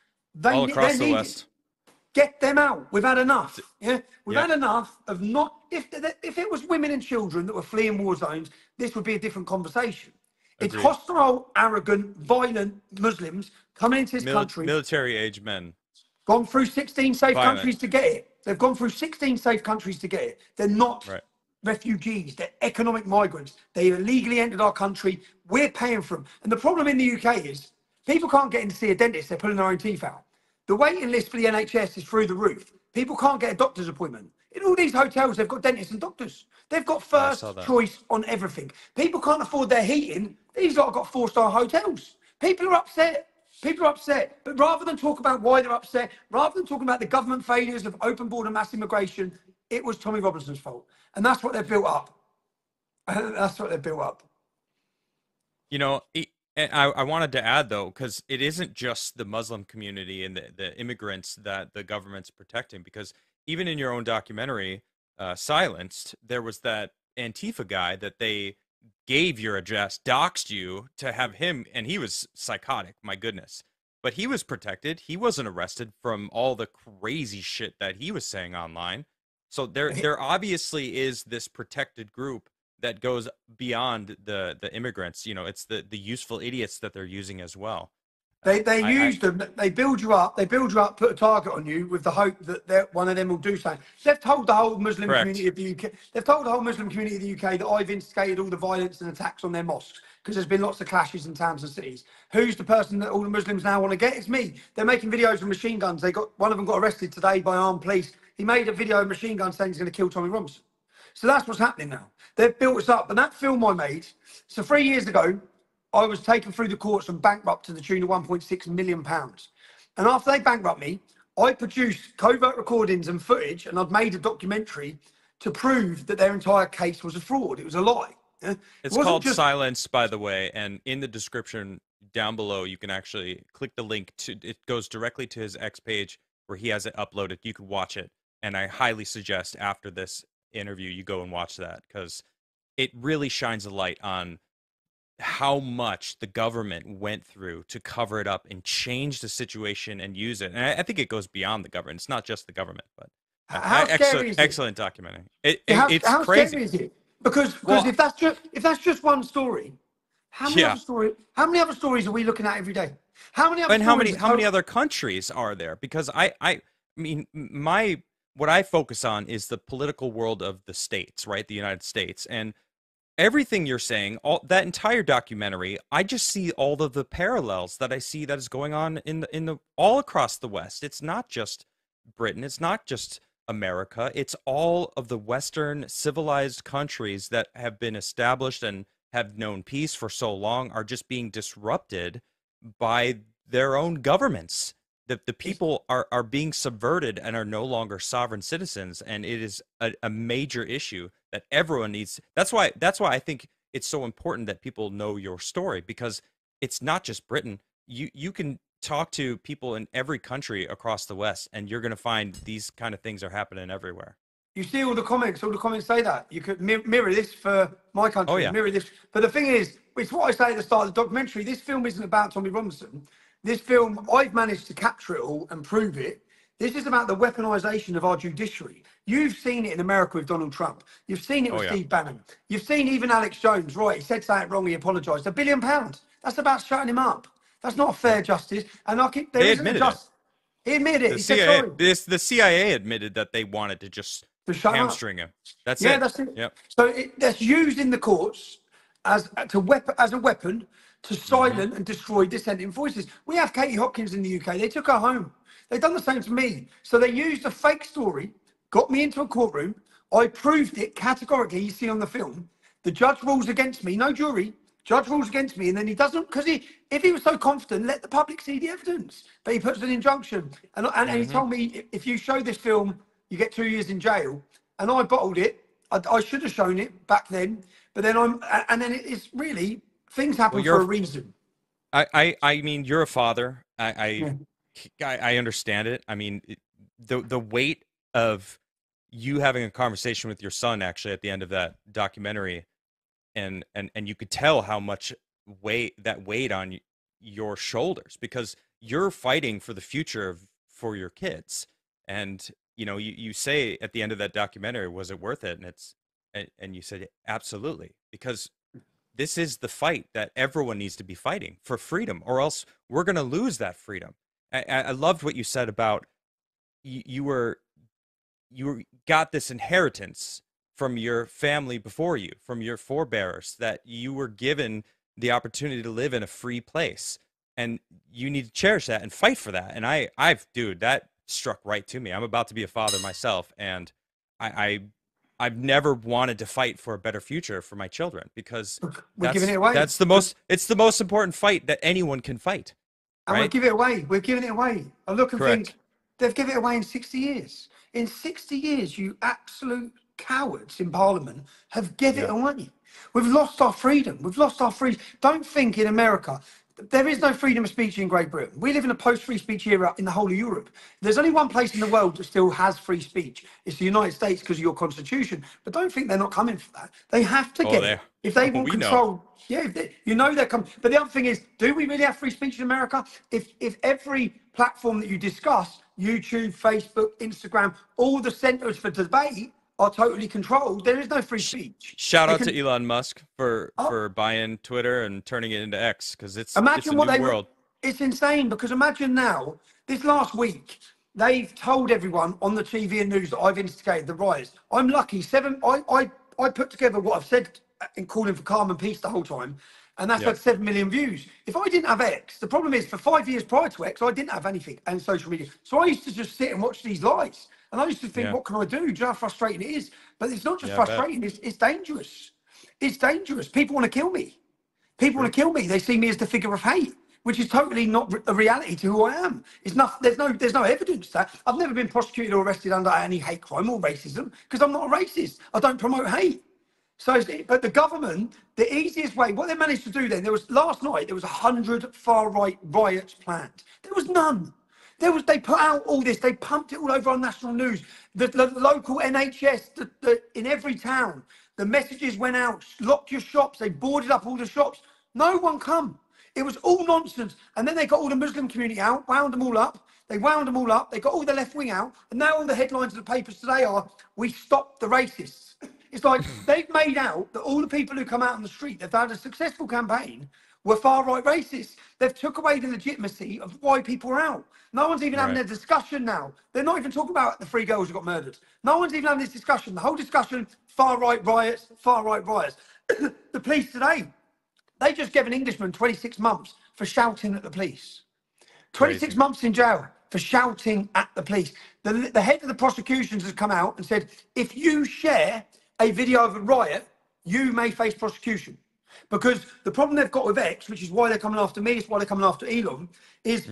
All across the West. Get them out. We've had enough. Yeah, we've had enough of not. If it was women and children that were fleeing war zones, this would be a different conversation. Agreed. It's hostile, arrogant, violent Muslims coming into this country. Military-age men. Gone through 16 safe countries to get it. They've gone through 16 safe countries to get it. They're not refugees. They're economic migrants. They illegally entered our country. We're paying for them. And the problem in the UK is people can't get in to see a dentist. They're pulling their own teeth out. The waiting list for the NHS is through the roof. People can't get a doctor's appointment. In all these hotels, they've got dentists and doctors. They've got first choice on everything. People can't afford their heating. These lot have got 4-star hotels. People are upset. People are upset. But rather than talk about why they're upset, rather than talking about the government failures of open border mass immigration, it was Tommy Robinson's fault. And that's what they've built up. That's what they've built up. You know, and I wanted to add, though, because it isn't just the Muslim community and the immigrants that the government's protecting, because even in your own documentary, Silenced, there was that Antifa guy that they gave your address, doxed you to have him, and he was psychotic, my goodness. But he was protected. He wasn't arrested from all the crazy shit that he was saying online. So there obviously is this protected group that goes beyond the immigrants. You know, it's the useful idiots that they're using as well. They use them. They build you up. They build you up, put a target on you with the hope that one of them will do something. They've told the whole Muslim community of the UK. They've told the whole Muslim community of the UK that I've instigated all the violence and attacks on their mosques because there's been lots of clashes in towns and cities. Who's the person that all the Muslims now want to get? It's me. They're making videos with machine guns. One of them got arrested today by armed police. He made a video of machine gun saying he's going to kill Tommy Robinson. So that's what's happening now. They've built us up. And that film I made, so 3 years ago, I was taken through the courts and bankrupt to the tune of £1.6 million. And after they bankrupt me, I produced covert recordings and footage, and I'd made a documentary to prove that their entire case was a fraud. It was a lie. Yeah? It's called Silence, by the way, and in the description down below, you can actually click the link to it. Goes directly to his X page where he has it uploaded. You can watch it, and I highly suggest after this interview you go and watch that, because it really shines a light on how much the government went through to cover it up and change the situation and use it. And I think it goes beyond the government. It's not just the government, but excellent documenting. It's how crazy. Scary is it? Because if that's just one story, how many other stories are we looking at every day? How many other how many other countries are there? Because I mean, my what I focus on is the political world of the states, right? The United States. And everything you're saying, all that entire documentary, I just see all of the parallels that I see that is going on in the all across the West. It's not just Britain, it's not just America, it's all of the Western civilized countries that have been established and have known peace for so long are just being disrupted by their own governments. The people are being subverted and are no longer sovereign citizens, and it is a major issue that everyone needs. That's why I think it's so important that people know your story, because it's not just Britain. You can talk to people in every country across the West, and you're going to find these kind of things are happening everywhere. You see all the comments say that. You could mirror this for my country, Oh, yeah. mirror this. But the thing is, it's what I say at the start of the documentary. This film isn't about Tommy Robinson. This film, I've managed to capture it all and prove it. This is about the weaponization of our judiciary. You've seen it in America with Donald Trump. You've seen it with Steve Bannon. You've seen even Alex Jones, right? He said something wrong, he apologised. £1 billion. That's about shutting him up. That's not fair justice. And They admitted it. He admitted it. The CIA, the CIA admitted that they wanted to just hamstring him. That's it. Yeah, that's it. Yep. So that's used in the courts as a weapon to silence and destroy dissenting voices. We have Katie Hopkins in the UK. They took her home. They've done the same to me. So they used a fake story, got me into a courtroom. I proved it categorically. You see on the film, the judge rules against me. No jury. Judge rules against me, and then he doesn't, because if he was so confident, let the public see the evidence. But he puts an injunction, and he told me, if you show this film, you get 2 years in jail. And I bottled it. I should have shown it back then, but then it's really, things happen for a reason. I mean, you're a father. I understand it. I mean, the weight of you having a conversation with your son actually at the end of that documentary, and you could tell how much weight on your shoulders, because you're fighting for the future for your kids. And you know, you say at the end of that documentary, was it worth it? And you said absolutely, because this is the fight that everyone needs to be fighting for, freedom, or else we're going to lose that freedom. I loved what you said about you got this inheritance from your family before you, from your forebears, that you were given the opportunity to live in a free place, and you need to cherish that and fight for that. And dude, that struck right to me. I'm about to be a father myself, and I've never wanted to fight for a better future for my children, because we're giving it away. It's the most important fight that anyone can fight. And right? we're giving it away. We're giving it away. I look and think, they've given it away in 60 years. In 60 years, you absolute cowards in Parliament have given it away. We've lost our freedom. We've lost our freedom. Don't think in America. There is no freedom of speech in Great Britain. We live in a post-free speech era in the whole of Europe. There's only one place in the world that still has free speech. It's the United States, because of your constitution. But don't think they're not coming for that. They have to get it. If they want control, they're coming. But the other thing is, do we really have free speech in America? If every platform that you discuss, YouTube, Facebook, Instagram, all the centers for debate are totally controlled, there is no free speech. Shout out to Elon Musk for buying Twitter and turning it into X, because it's a new world. It's insane, because imagine now, this last week, they've told everyone on the TV and news that I've instigated the riots. I'm lucky. I put together what I've said in calling for calm and peace the whole time, and that's had 7 million views. If I didn't have X, the problem is, for 5 years prior to X, I didn't have anything and social media. So I used to just sit and watch these lies. And I used to think, what can I do? Do you know how frustrating it is? But it's not just frustrating, it's dangerous. It's dangerous. People want to kill me. People want to kill me. They see me as the figure of hate, which is totally not a reality to who I am. It's not, there's no evidence that. I've never been prosecuted or arrested under any hate crime or racism, because I'm not a racist. I don't promote hate. So, but the government, the easiest way, what they managed to do then, last night, there was 100 far-right riots planned. There was none. They put out all this, they pumped it all over on national news. The local NHS, in every town, the messages went out, lock your shops, they boarded up all the shops. No one come. It was all nonsense. And then they got all the Muslim community out, wound them all up. They wound them all up. They got all the left wing out. And now all the headlines of the papers today are, we stopped the racists. It's like they've made out that all the people who come out on the street, they've had a successful campaign. were far-right racists. They've took away the legitimacy of why people are out. No one's even having a discussion now. They're not even talking about the 3 girls who got murdered. No one's even having this discussion. The whole discussion, far-right riots, far-right riots. The police today, they just gave an Englishman 26 months for shouting at the police. 26 months in jail for shouting at the police. The head of the prosecutions has come out and said, if you share a video of a riot, you may face prosecution. Because the problem they've got with X, which is why they're coming after me, it's why they're coming after Elon, is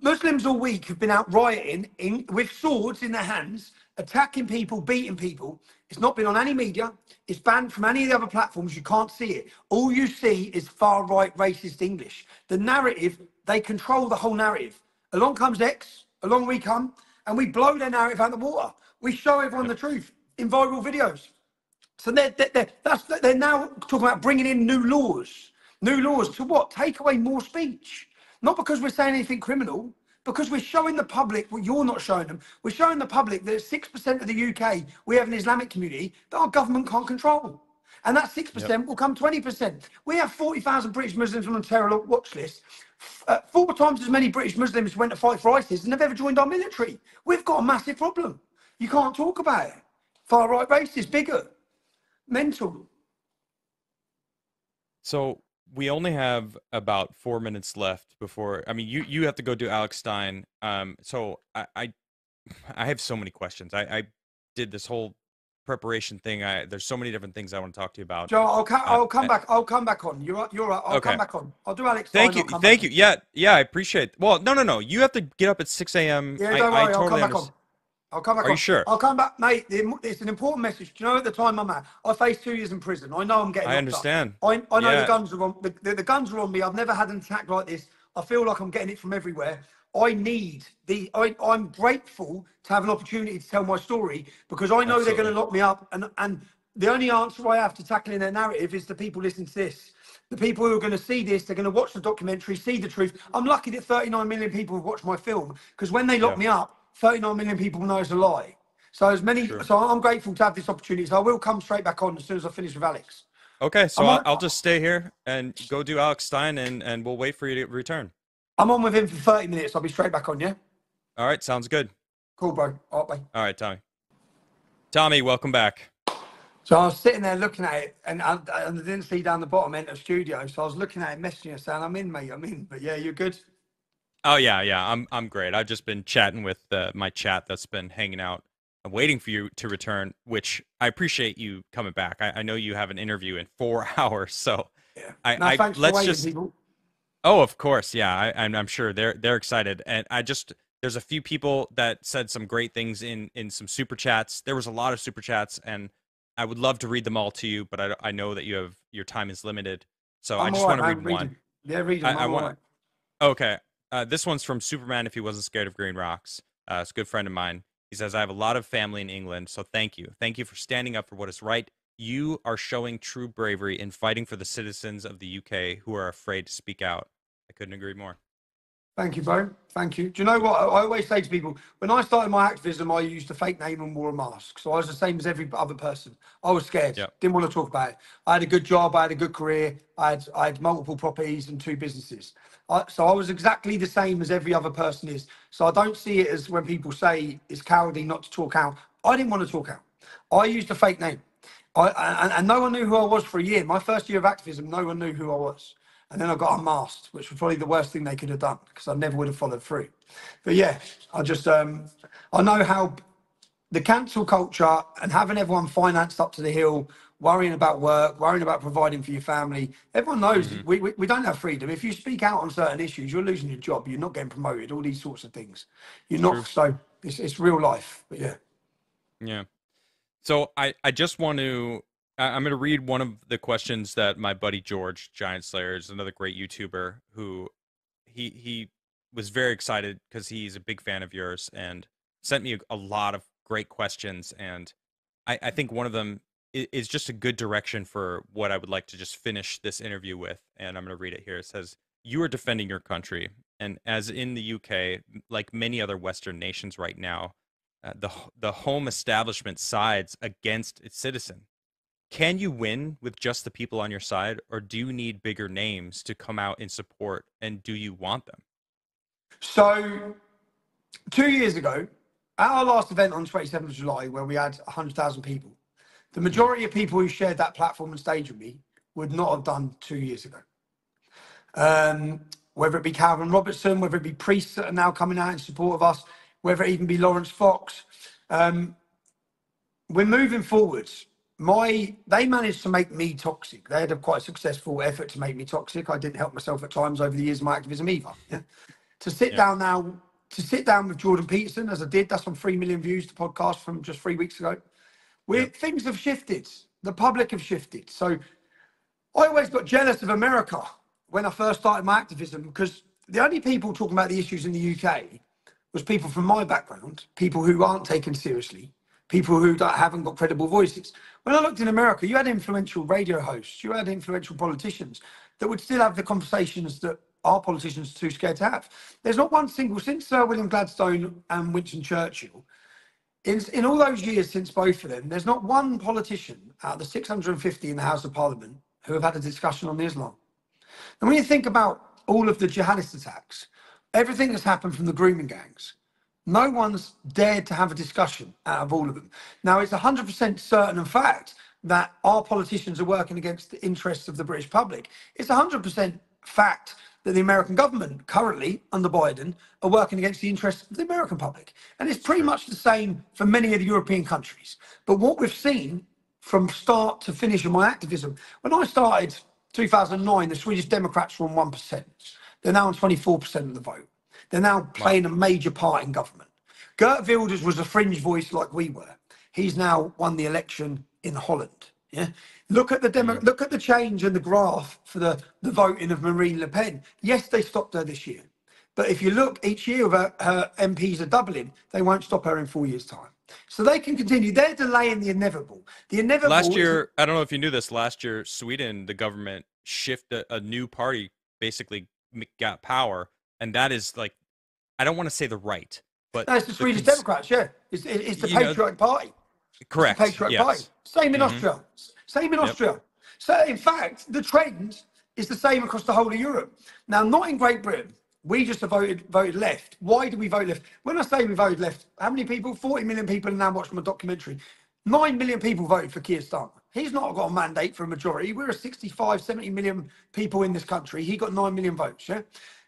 Muslims all week have been out rioting with swords in their hands, attacking people, beating people. It's not been on any media. It's banned from any of the other platforms. You can't see it. All you see is far-right racist English. The narrative, they control the whole narrative. Along comes X, along we come, and we blow their narrative out of the water. We show everyone the truth in viral videos. So they're now talking about bringing in new laws. New laws to what? Take away more speech. Not because we're saying anything criminal, because we're showing the public what you're not showing them. We're showing the public that 6% of the UK, we have an Islamic community that our government can't control. And that 6% will come 20%. We have 40,000 British Muslims on the terror watch list. 4 times as many British Muslims went to fight for ISIS and have ever joined our military. We've got a massive problem. You can't talk about it. Far-right racist, bigger. Mental. So we only have about 4 minutes left before. I mean, you have to go do Alex Stein. So I have so many questions. I did this whole preparation thing. There's so many different things I want to talk to you about. Joe, I'll come back. I'll come back on. You're right. I'll come back on. I'll do Alex Stein. Thank you. Yeah, I appreciate it. Well, no. You have to get up at 6 a.m. Yeah, don't worry. I'll come back on. I'll come back on. Are you sure? I'll come back, mate. It's an important message. Do you know at the time I'm at? I faced 2 years in prison. I know I'm getting. I understand. I know the guns are on. The guns are on me. I've never had an attack like this. I feel like I'm getting it from everywhere. I'm grateful to have an opportunity to tell my story because I know they're going to lock me up. And the only answer I have to tackling their narrative is the people listening to this. The people who are going to see this, they're going to watch the documentary, see the truth. I'm lucky that 39 million people have watched my film because when they lock me up, 39 million people know it's a lie. So so I'm grateful to have this opportunity. So I will come straight back on as soon as I finish with Alex. Okay, so I'll just stay here and go do Alex Stein and we'll wait for you to return. I'm on with him for 30 minutes. I'll be straight back on, yeah? All right, sounds good. Cool, bro. All right, bye. All right, Tommy. Tommy, welcome back. So I was sitting there looking at it, and I didn't see down the bottom enter studio. So I was looking at it, messaging you, saying, "I'm in, mate. I'm in." But yeah, you're good. Oh yeah. I'm great. I've just been chatting with my chat that's been hanging out. I'm waiting for you to return, which I appreciate you coming back. I know you have an interview in 4 hours, so yeah. Thanks for waiting, people. Oh, of course, yeah. I'm sure they're excited, and there's a few people that said some great things in some super chats. There was a lot of super chats, and I would love to read them all to you, but I know that your time is limited, so I just want to read one. Yeah, read them. I want. Okay, this one's from Superman. If he wasn't scared of green rocks, it's a good friend of mine. He says, "I have a lot of family in England, so thank you for standing up for what is right. You are showing true bravery in fighting for the citizens of the UK who are afraid to speak out." I couldn't agree more. Thank you, bro. Thank you. Do you know what I always say to people? When I started my activism, I used a fake name and wore a mask. So I was the same as every other person. I was scared. Yep. Didn't want to talk about it. I had a good job. I had a good career. I had multiple properties and 2 businesses. So I was exactly the same as every other person is. So I don't see it as when people say it's cowardly not to talk out. I didn't want to talk out. I used a fake name. And no one knew who I was for a year. My first year of activism, no one knew who I was. And then I got unmasked, which was probably the worst thing they could have done because I never would have followed through. But yeah, I just, I know how the cancel culture and having everyone financed up to the hill, worrying about work, worrying about providing for your family. Everyone knows we don't have freedom. If you speak out on certain issues, you're losing your job. You're not getting promoted, all these sorts of things. You're not, so it's real life, but yeah. Yeah. So I just want to, I'm going to read one of the questions that my buddy George, Giant Slayer, is another great YouTuber who he was very excited because he's a big fan of yours and sent me a lot of great questions. And I think one of them is just a good direction for what I would like to just finish this interview with. And I'm going to read it here. It says, "You are defending your country. And as in the UK, like many other Western nations right now, the home establishment sides against its citizen. can you win with just the people on your side, or do you need bigger names to come out in support, and do you want them? So 2 years ago, at our last event on 27th of July, where we had 100,000 people, the majority of people who shared that platform and stage with me would not have done 2 years ago. Whether it be Calvin Robertson, whether it be priests that are now coming out in support of us, whether it even be Lawrence Fox, we're moving forwards. They managed to make me toxic. They had a quite successful effort to make me toxic. I didn't help myself at times over the years of my activism either. Yeah? To sit down with Jordan Peterson, as I did, that's on 3 million views, the podcast from just 3 weeks ago. Things have shifted. The public have shifted. So I always got jealous of America when I first started my activism, because the only people talking about the issues in the UK was people from my background, people who aren't taken seriously, people who haven't got credible voices. When I looked in America, you had influential radio hosts, you had influential politicians that would still have the conversations that our politicians are too scared to have. There's not one single, since Sir William Gladstone and Winston Churchill, in all those years since both of them, there's not one politician out of the 650 in the House of Parliament who have had a discussion on Islam. And when you think about all of the jihadist attacks, everything that's happened from the grooming gangs, no one's dared to have a discussion out of all of them. Now, it's 100% certain and fact that our politicians are working against the interests of the British public. It's 100% fact that the American government currently, under Biden, are working against the interests of the American public. And it's pretty much the same for many of the European countries. But what we've seen from start to finish in my activism, when I started 2009, the Swedish Democrats were on 1%. They're now on 24% of the vote. They're now playing a major part in government. Geert Wilders was a fringe voice like we were. He's now won the election in Holland. Yeah. Look at the change in the graph for the voting of Marine Le Pen. Yes, they stopped her this year. But if you look, each year her MPs are doubling. They won't stop her in 4 years' time. So they can continue. They're delaying the inevitable. The inevitable. Last year, I don't know if you knew this, last year, Sweden, the government shifted a new party, basically got power. And that is like, I don't want to say the right, but... No, it's the Swedish Democrats, yeah. It's the Patriotic Party. Correct. It's the Patriotic Party. Same in Austria. Same in Austria. So, in fact, the trend is the same across the whole of Europe. Now, not in Great Britain. We just have voted left. Why do we vote left? When I say we voted left, how many people? 40 million people are now watching my documentary. 9 million people voted for Keir Starmer. He's not got a mandate for a majority. We're a 65, 70 million people in this country. He got 9 million votes, yeah?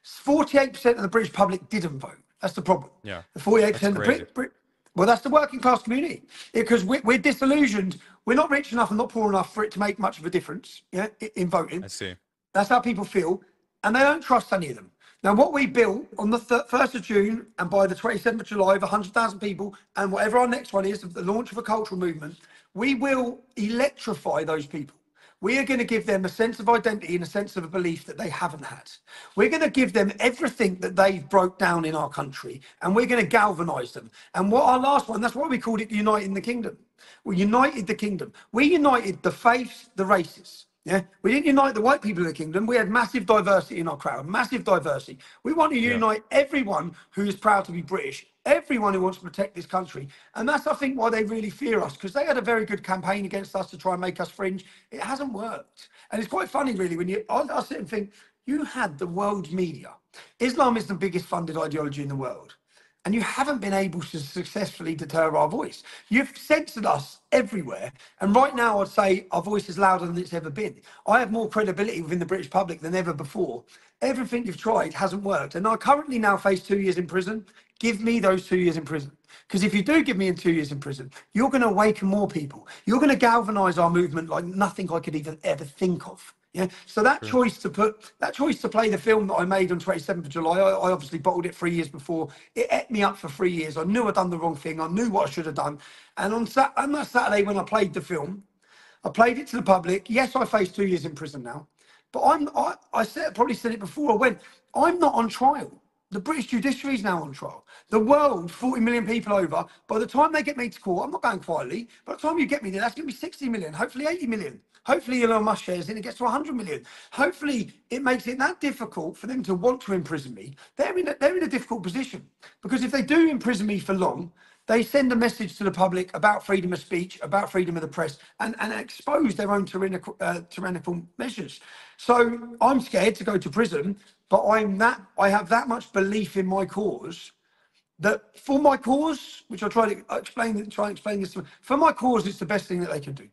48% of the British public didn't vote. That's the problem. Yeah. The 48% of the well, that's the working class community, because we're disillusioned. We're not rich enough and not poor enough for it to make much of a difference, yeah, in voting. I see. That's how people feel, and they don't trust any of them. Now, what we built on the 1st of June and by the 27th of July of 100,000 people, and whatever our next one is, of the launch of a cultural movement, we will electrify those people. We are going to give them a sense of identity and a sense of a belief that they haven't had. We're going to give them everything that they've broke down in our country, and we're going to galvanise them. And what our last one, that's why we called it Uniting the Kingdom. We united the kingdom. We united the faiths, the races. Yeah, we didn't unite the white people of the kingdom. We had massive diversity in our crowd, massive diversity. We want to unite everyone who is proud to be British, everyone who wants to protect this country. And that's, I think, why they really fear us, because they had a very good campaign against us to try and make us fringe. It hasn't worked. And it's quite funny, really, when I sit and think, you had the world's media. Islam is the biggest funded ideology in the world. And you haven't been able to successfully deter our voice. You've censored us everywhere. And right now, I'd say our voice is louder than it's ever been. I have more credibility within the British public than ever before. Everything you've tried hasn't worked. And I currently now face 2 years in prison. Give me those 2 years in prison. Because if you do give me 2 years in prison, you're going to awaken more people. You're going to galvanise our movement like nothing I could even ever think of. Yeah. So that choice to play the film that I made on 27th of July, I obviously bottled it 3 years before. It ate me up for 3 years. I knew I'd done the wrong thing. I knew what I should have done. And on that Saturday when I played the film, I played it to the public. Yes, I face 2 years in prison now, but probably said it before. I'm not on trial. The British judiciary is now on trial. The world, 40 million people over. By the time they get me to court, I'm not going quietly. By the time you get me there, that's going to be 60 million, hopefully 80 million. Hopefully Elon Musk shares in, it gets to 100 million. Hopefully it makes it that difficult for them to want to imprison me. They're in a difficult position, because if they do imprison me for long, They send a message to the public about freedom of speech, about freedom of the press, and expose their own tyrannical measures. So I'm scared to go to prison, but I have that much belief in my cause that for my cause, which I try to explain this to, for my cause, it's the best thing that they can do.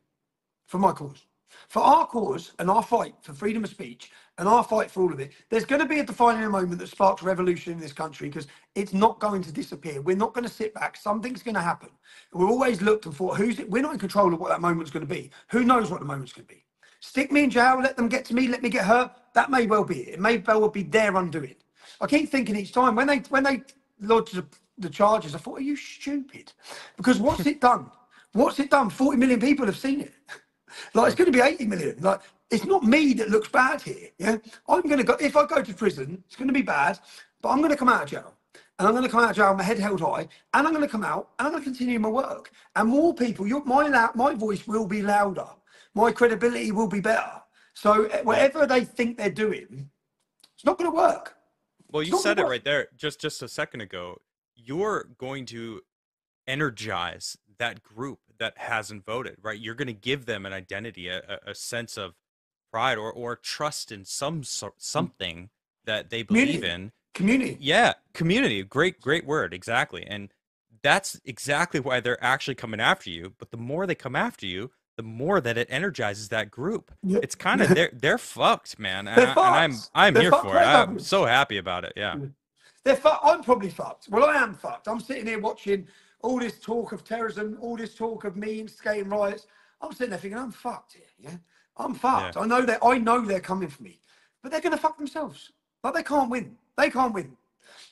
For my cause. For our cause and our fight for freedom of speech and our fight for all of it, there's going to be a defining moment that sparks revolution in this country, because it's not going to disappear. We're not going to sit back. Something's going to happen. We've always looked and thought, we're not in control of what that moment's going to be. Who knows what the moment's going to be? Stick me in jail, let them get to me, let me get hurt. That may well be it. It may well be their undoing. I keep thinking each time when they lodged the charges, I thought, are you stupid? Because what's it done? What's it done? 40 million people have seen it. Like, it's going to be 80 million. Like, it's not me that looks bad here. Yeah, I'm going to go. If I go to prison, it's going to be bad, but I'm going to come out of jail, and I'm going to come out of jail with my head held high, and I'm going to come out and I'm going to continue my work. And more people, my voice will be louder. My credibility will be better. So whatever they think they're doing, it's not going to work. Well, you said it right there just a second ago. You're going to energize that group that hasn't voted, right? You're going to give them an identity, a sense of pride or trust in something that they believe in. Community. Yeah, community. Great word. Exactly. And that's exactly why they're actually coming after you. But the more they come after you, the more that it energizes that group. Yeah. It's kind of they're fucked, man. And I'm here for it. I'm so happy about it. Yeah. I'm probably fucked. Well, I am fucked. I'm sitting here watching all this talk of terrorism, all this talk of me instigating riots. I'm sitting there thinking, I'm fucked here. Yeah, I'm fucked. Yeah. I know they're coming for me, but they're gonna fuck themselves. Like, they can't win. They can't win.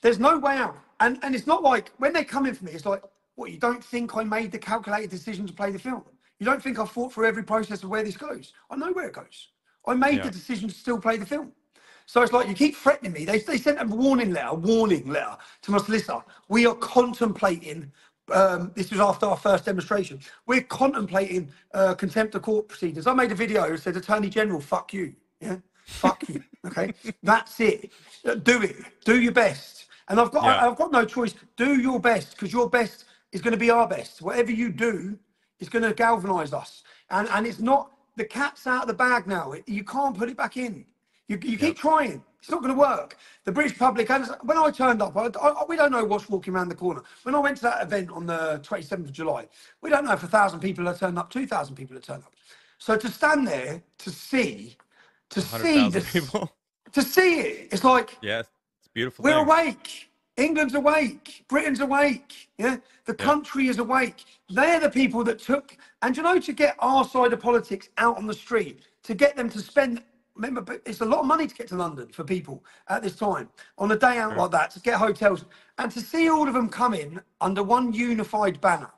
There's no way out. And it's not like when they're coming for me, it's like, what, you don't think I made the calculated decision to play the film? You don't think I fought through every process of where this goes? I know where it goes. I made the decision to still play the film. So it's like, you keep threatening me. They sent a warning letter to my solicitor. We are contemplating, this was after our first demonstration, we're contemplating contempt of court proceedings. I made a video that said, Attorney General, fuck you. Yeah, fuck you. Okay, that's it. Do it. Do your best. And I've got no choice. Do your best, because your best is going to be our best. Whatever you do is going to galvanise us. And it's not, the cat's out of the bag now. You can't put it back in. You keep trying. It's not going to work. The British public, when I turned up, we don't know what's walking around the corner. When I went to that event on the 27th of July, we don't know if 1,000 people have turned up, 2,000 people have turned up. So to stand there, to see it, it's like, yeah, it's beautiful. We're awake. England's awake. Britain's awake. Yeah, the country is awake. They're the people that took, and to get our side of politics out on the street, to get them to spend. Remember, it's a lot of money to get to London for people at this time, on a day out like that, to get hotels, and to see all of them come in under one unified banner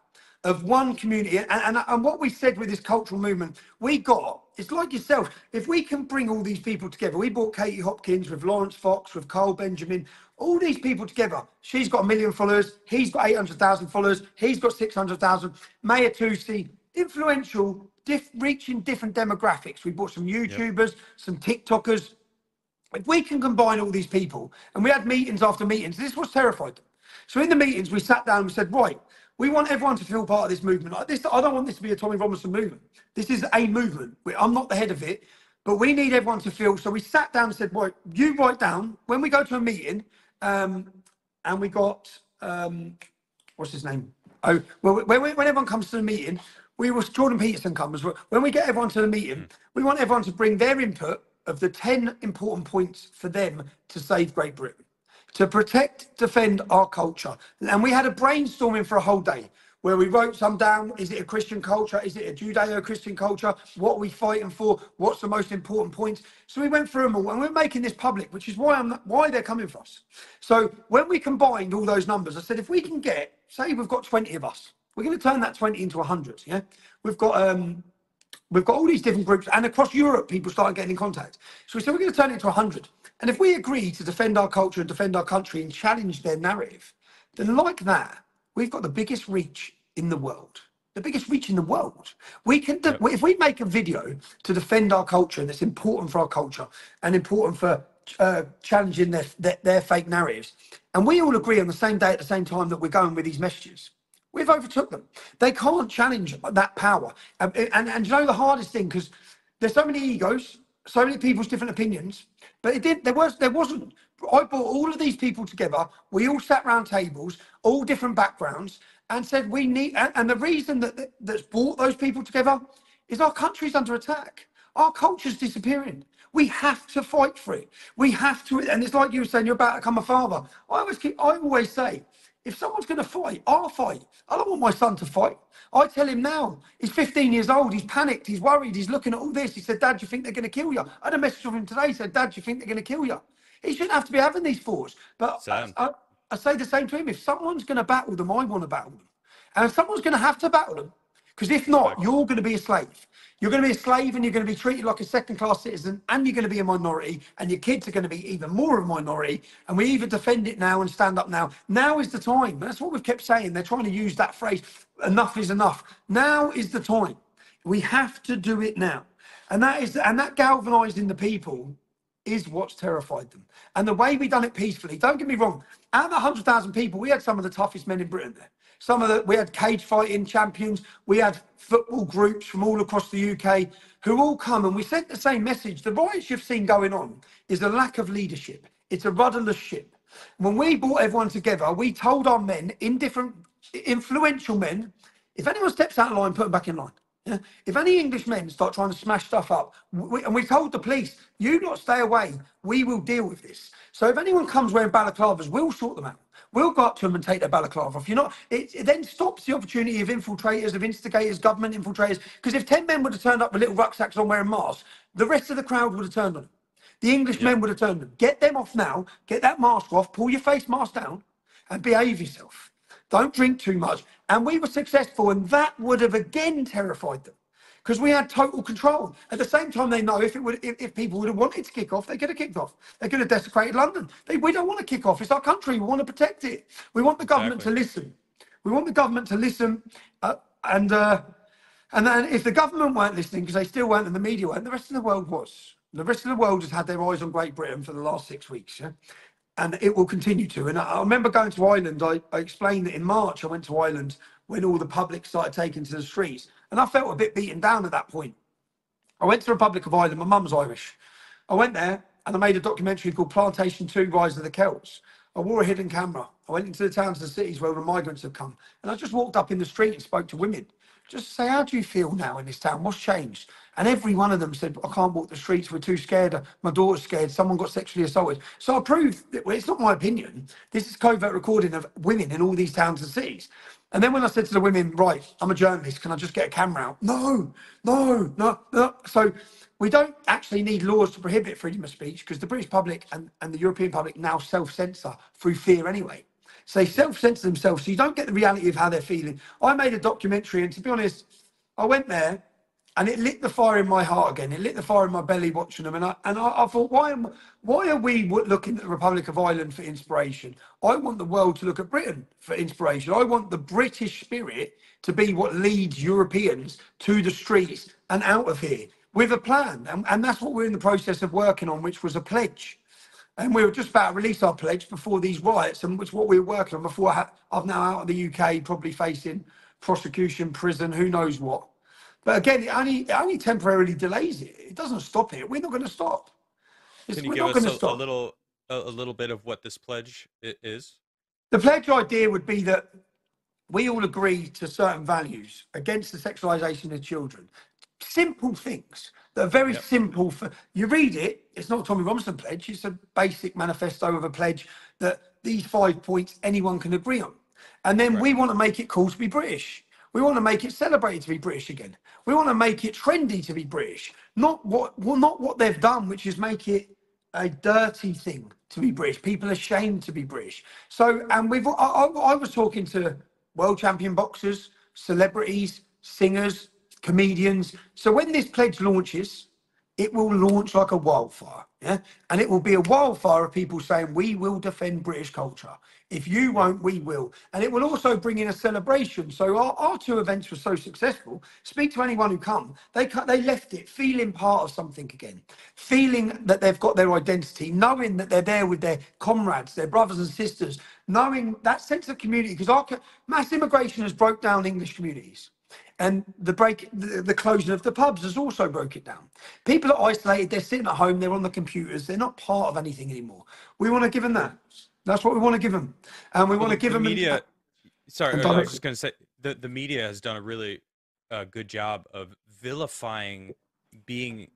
of one community. And what we said with this cultural movement, it's like yourself, if we can bring all these people together, we brought Katie Hopkins with Lawrence Fox, with Carl Benjamin, all these people together. She's got 1 million followers, he's got 800,000 followers, he's got 600,000, Mayor Tusi, influential, reaching different demographics. We brought some YouTubers, some TikTokers. If we can combine all these people, and we had meetings after meetings, this was terrified them. So in the meetings, we sat down and we said, right, we want everyone to feel part of this movement. Like this, I don't want this to be a Tommy Robinson movement. This is a movement. I'm not the head of it, but we need everyone to feel. So we sat down and said, right, you write down, when we go to a meeting, and we got, what's his name? Oh, well, when everyone comes to the meeting, Jordan Peterson comes. When we get everyone to the meeting, we want everyone to bring their input of the 10 important points for them to save Great Britain, to protect, defend our culture. And we had a brainstorming for a whole day where we wrote some down. Is it a Christian culture? Is it a Judeo-Christian culture? What are we fighting for? What's the most important points? So we went through them all, and we're making this public, which is why they're coming for us. So when we combined all those numbers, I said, if we can get, say we've got 20 of us, we're going to turn that 20 into 100. Yeah, we've got all these different groups, and across Europe, people started getting in contact. So we said we're going to turn it into 100. And if we agree to defend our culture and defend our country and challenge their narrative, then like that, we've got the biggest reach in the world. The biggest reach in the world. We can, if we make a video to defend our culture, and it's important for our culture and important for challenging their fake narratives, and we all agree on the same day at the same time that we're going with these messages, We've overtook them. They can't challenge that power. And you know the hardest thing, because there's so many egos, so many people's different opinions, but there wasn't. I brought all of these people together. We all sat round tables, all different backgrounds, and said we need. And the reason that's brought those people together is our country's under attack. Our culture's disappearing. We have to fight for it. We have to. And it's like you were saying, you're about to become a father. I always say, if someone's going to fight, I'll fight. I don't want my son to fight. I tell him now, he's 15 years old, he's panicked, he's worried, he's looking at all this. He said, Dad, do you think they're going to kill you? I had a message from him today, said, Dad, do you think they're going to kill you? He shouldn't have to be having these thoughts. But I say the same to him. If someone's going to battle them, I want to battle them. And if someone's going to have to battle them, because if not, you're going to be a slave. You're going to be a slave and you're going to be treated like a second-class citizen, and you're going to be a minority, and your kids are going to be even more of a minority. And we either defend it now and stand up now. Now is the time. That's what we've kept saying. They're trying to use that phrase, enough is enough. Now is the time. We have to do it now. And that galvanising the people is what's terrified them. And the way we done it peacefully, don't get me wrong, out of the 100,000 people, we had some of the toughest men in Britain there. We had cage fighting champions, we had football groups from all across the UK who all come, and we sent the same message. The riots you've seen going on is a lack of leadership. It's a rudderless ship. When we brought everyone together, we told our men, influential men, if anyone steps out of line, put them back in line. Yeah? If any English men start trying to smash stuff up, and we told the police, you lot stay away, we will deal with this. So if anyone comes wearing balaclavas, we'll sort them out. We'll go up to them and take their balaclava off. It then stops the opportunity of infiltrators, of instigators, government infiltrators. Because if 10 men would have turned up with little rucksacks on wearing masks, the rest of the crowd would have turned on them. The English men would have turned on them. Get them off now, get that mask off, pull your face mask down and behave yourself. Don't drink too much. And we were successful, and that would have again terrified them. Because we had total control. At the same time, they know if people would have wanted to kick off, they could have kicked off. They could have desecrated London. We don't want to kick off. It's our country. We want to protect it. We want the government to listen. We want the government to listen. And then if the government weren't listening, because they still weren't, and the media weren't, the rest of the world was. The rest of the world has had their eyes on Great Britain for the last 6 weeks. Yeah? And it will continue to. And I remember going to Ireland. I explained that in March I went to Ireland when all the public started taking to the streets. And I felt a bit beaten down at that point. I went to the Republic of Ireland. My mum's Irish. I went there and I made a documentary called Plantation 2, Rise of the Celts. I wore a hidden camera. I went into the towns and cities where the migrants had come. And I just walked up in the street and spoke to women. Just to say, how do you feel now in this town? What's changed? And every one of them said, I can't walk the streets. We're too scared. My daughter's scared. Someone got sexually assaulted. So I proved that, well, it's not my opinion. This is covert recording of women in all these towns and cities. And then when I said to the women, right, I'm a journalist, can I just get a camera out? No. So we don't actually need laws to prohibit freedom of speech, because the British public and the European public now self-censor through fear anyway. So they self-censor themselves, so you don't get the reality of how they're feeling. I made a documentary, and to be honest, I went there and it lit the fire in my heart again. It lit the fire in my belly watching them. And I thought, why are we looking at the Republic of Ireland for inspiration? I want the world to look at Britain for inspiration. I want the British spirit to be what leads Europeans to the streets and out of here with a plan. And that's what we're in the process of working on, which was a pledge. And we were just about to release our pledge before these riots, and which what we were working on before I'm now out of the UK, probably facing prosecution, prison, who knows what. But again, it only temporarily delays it. It doesn't stop it. We're not going to stop. Can you give us a little bit of what this pledge is? The pledge idea would be that we all agree to certain values against the sexualisation of children. Simple things that are very simple. You read it, it's not a Tommy Robinson pledge, it's a basic manifesto of a pledge that these 5 points anyone can agree on. And then we want to make it cool to be British. We want to make it celebrated to be British again. We want to make it trendy to be British. Not what they've done, which is make it a dirty thing to be British. People are ashamed to be British. So, and I was talking to world champion boxers, celebrities, singers, comedians. So when this pledge launches, it will launch like a wildfire, yeah? And it will be a wildfire of people saying, we will defend British culture. If you won't, we will. And it will also bring in a celebration. So our two events were so successful. Speak to anyone who come. They left it feeling part of something again, feeling that they've got their identity, knowing that they're there with their comrades, their brothers and sisters, knowing that sense of community, because mass immigration has broke down English communities. And the closing of the pubs has also broke it down. People are isolated, they're sitting at home, they're on the computers, they're not part of anything anymore. We want to give them that. That's what we want to give them. And we want to give them... media, sorry, I was just going to say, the media has done a really good job of vilifying being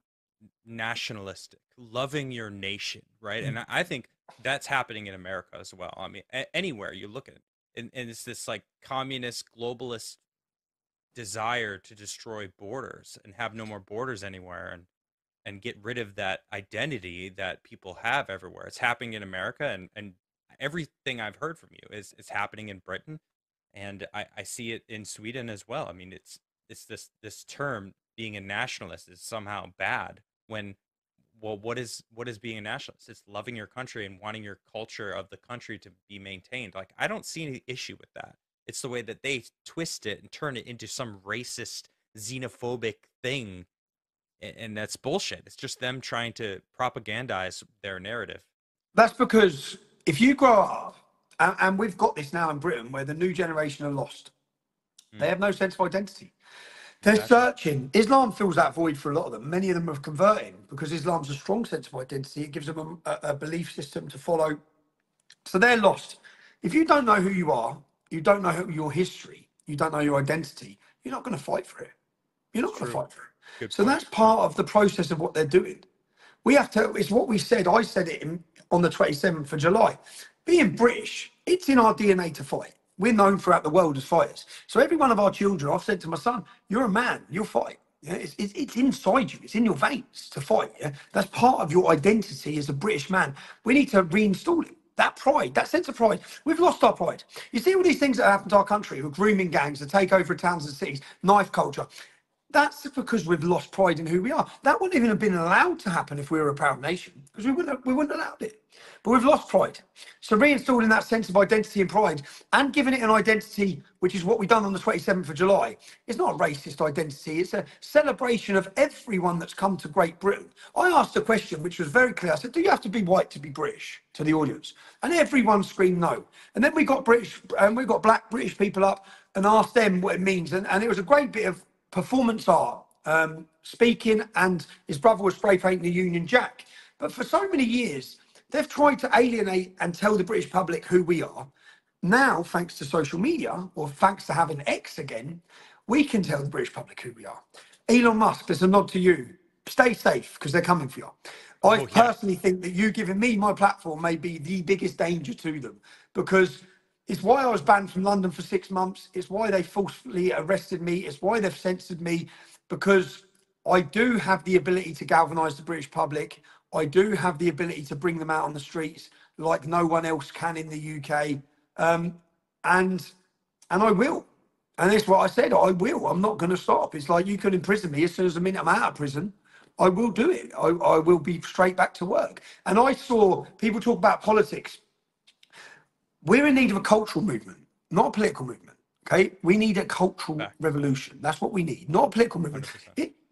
nationalistic, loving your nation, right? And I think that's happening in America as well. I mean, anywhere you look at it. And it's this like communist, globalist desire to destroy borders and have no more borders anywhere, and get rid of that identity that people have everywhere. It's happening in America, and everything I've heard from you is it's happening in Britain, and I see it in Sweden as well. I mean, it's this term, being a nationalist, is somehow bad, when, well, what is being a nationalist? It's loving your country and wanting your culture of the country to be maintained. Like, I don't see any issue with that. It's the way that they twist it and turn it into some racist, xenophobic thing. And that's bullshit. It's just them trying to propagandize their narrative. That's because if you grow up, and we've got this now in Britain, where the new generation are lost. They have no sense of identity. They're searching. Islam fills that void for a lot of them. Many of them are converting because Islam's a strong sense of identity. It gives them a belief system to follow. So they're lost. If you don't know who you are, you don't know your history, you don't know your identity, you're not going to fight for it. You're not going to fight for it. So that's part of the process of what they're doing. We have to, it's what we said, I said it on the 27th of July. Being British, it's in our DNA to fight. We're known throughout the world as fighters. So every one of our children, I've said to my son, you're a man, you'll fight. Yeah? It's inside you, it's in your veins to fight. Yeah? That's part of your identity as a British man. We need to reinstall it. That pride, that sense of pride. We've lost our pride. You see all these things that happen to our country, with grooming gangs, the takeover of towns and cities, knife culture. That's because we've lost pride in who we are. That wouldn't even have been allowed to happen if we were a proud nation, because we wouldn't have allowed it. But we've lost pride. So reinstalling that sense of identity and pride, and giving it an identity, which is what we've done on the 27th of July, it's not a racist identity. It's a celebration of everyone that's come to Great Britain. I asked a question which was very clear. I said, do you have to be white to be British, to the audience? And everyone screamed no. And then we got black British people up and asked them what it means. And it was a great bit of performance art, speaking, and his brother was spray painting the Union Jack. But for so many years, they've tried to alienate and tell the British public who we are. Now, thanks to social media, or thanks to having X again, we can tell the British public who we are. Elon Musk, there's a nod to you. Stay safe, because they're coming for you. I personally think that you giving me my platform may be the biggest danger to them, because it's why I was banned from London for 6 months. It's why they forcefully arrested me. It's why they've censored me, because I do have the ability to galvanise the British public. I do have the ability to bring them out on the streets like no one else can in the UK. And I will. And that's what I said, I will. I'm not going to stop. It's like, you can imprison me as soon as the minute I'm out of prison. I will do it. I will be straight back to work. And I saw people talk about politics. We're in need of a cultural movement, not a political movement. Okay, we need a cultural revolution. That's what we need, not a political movement.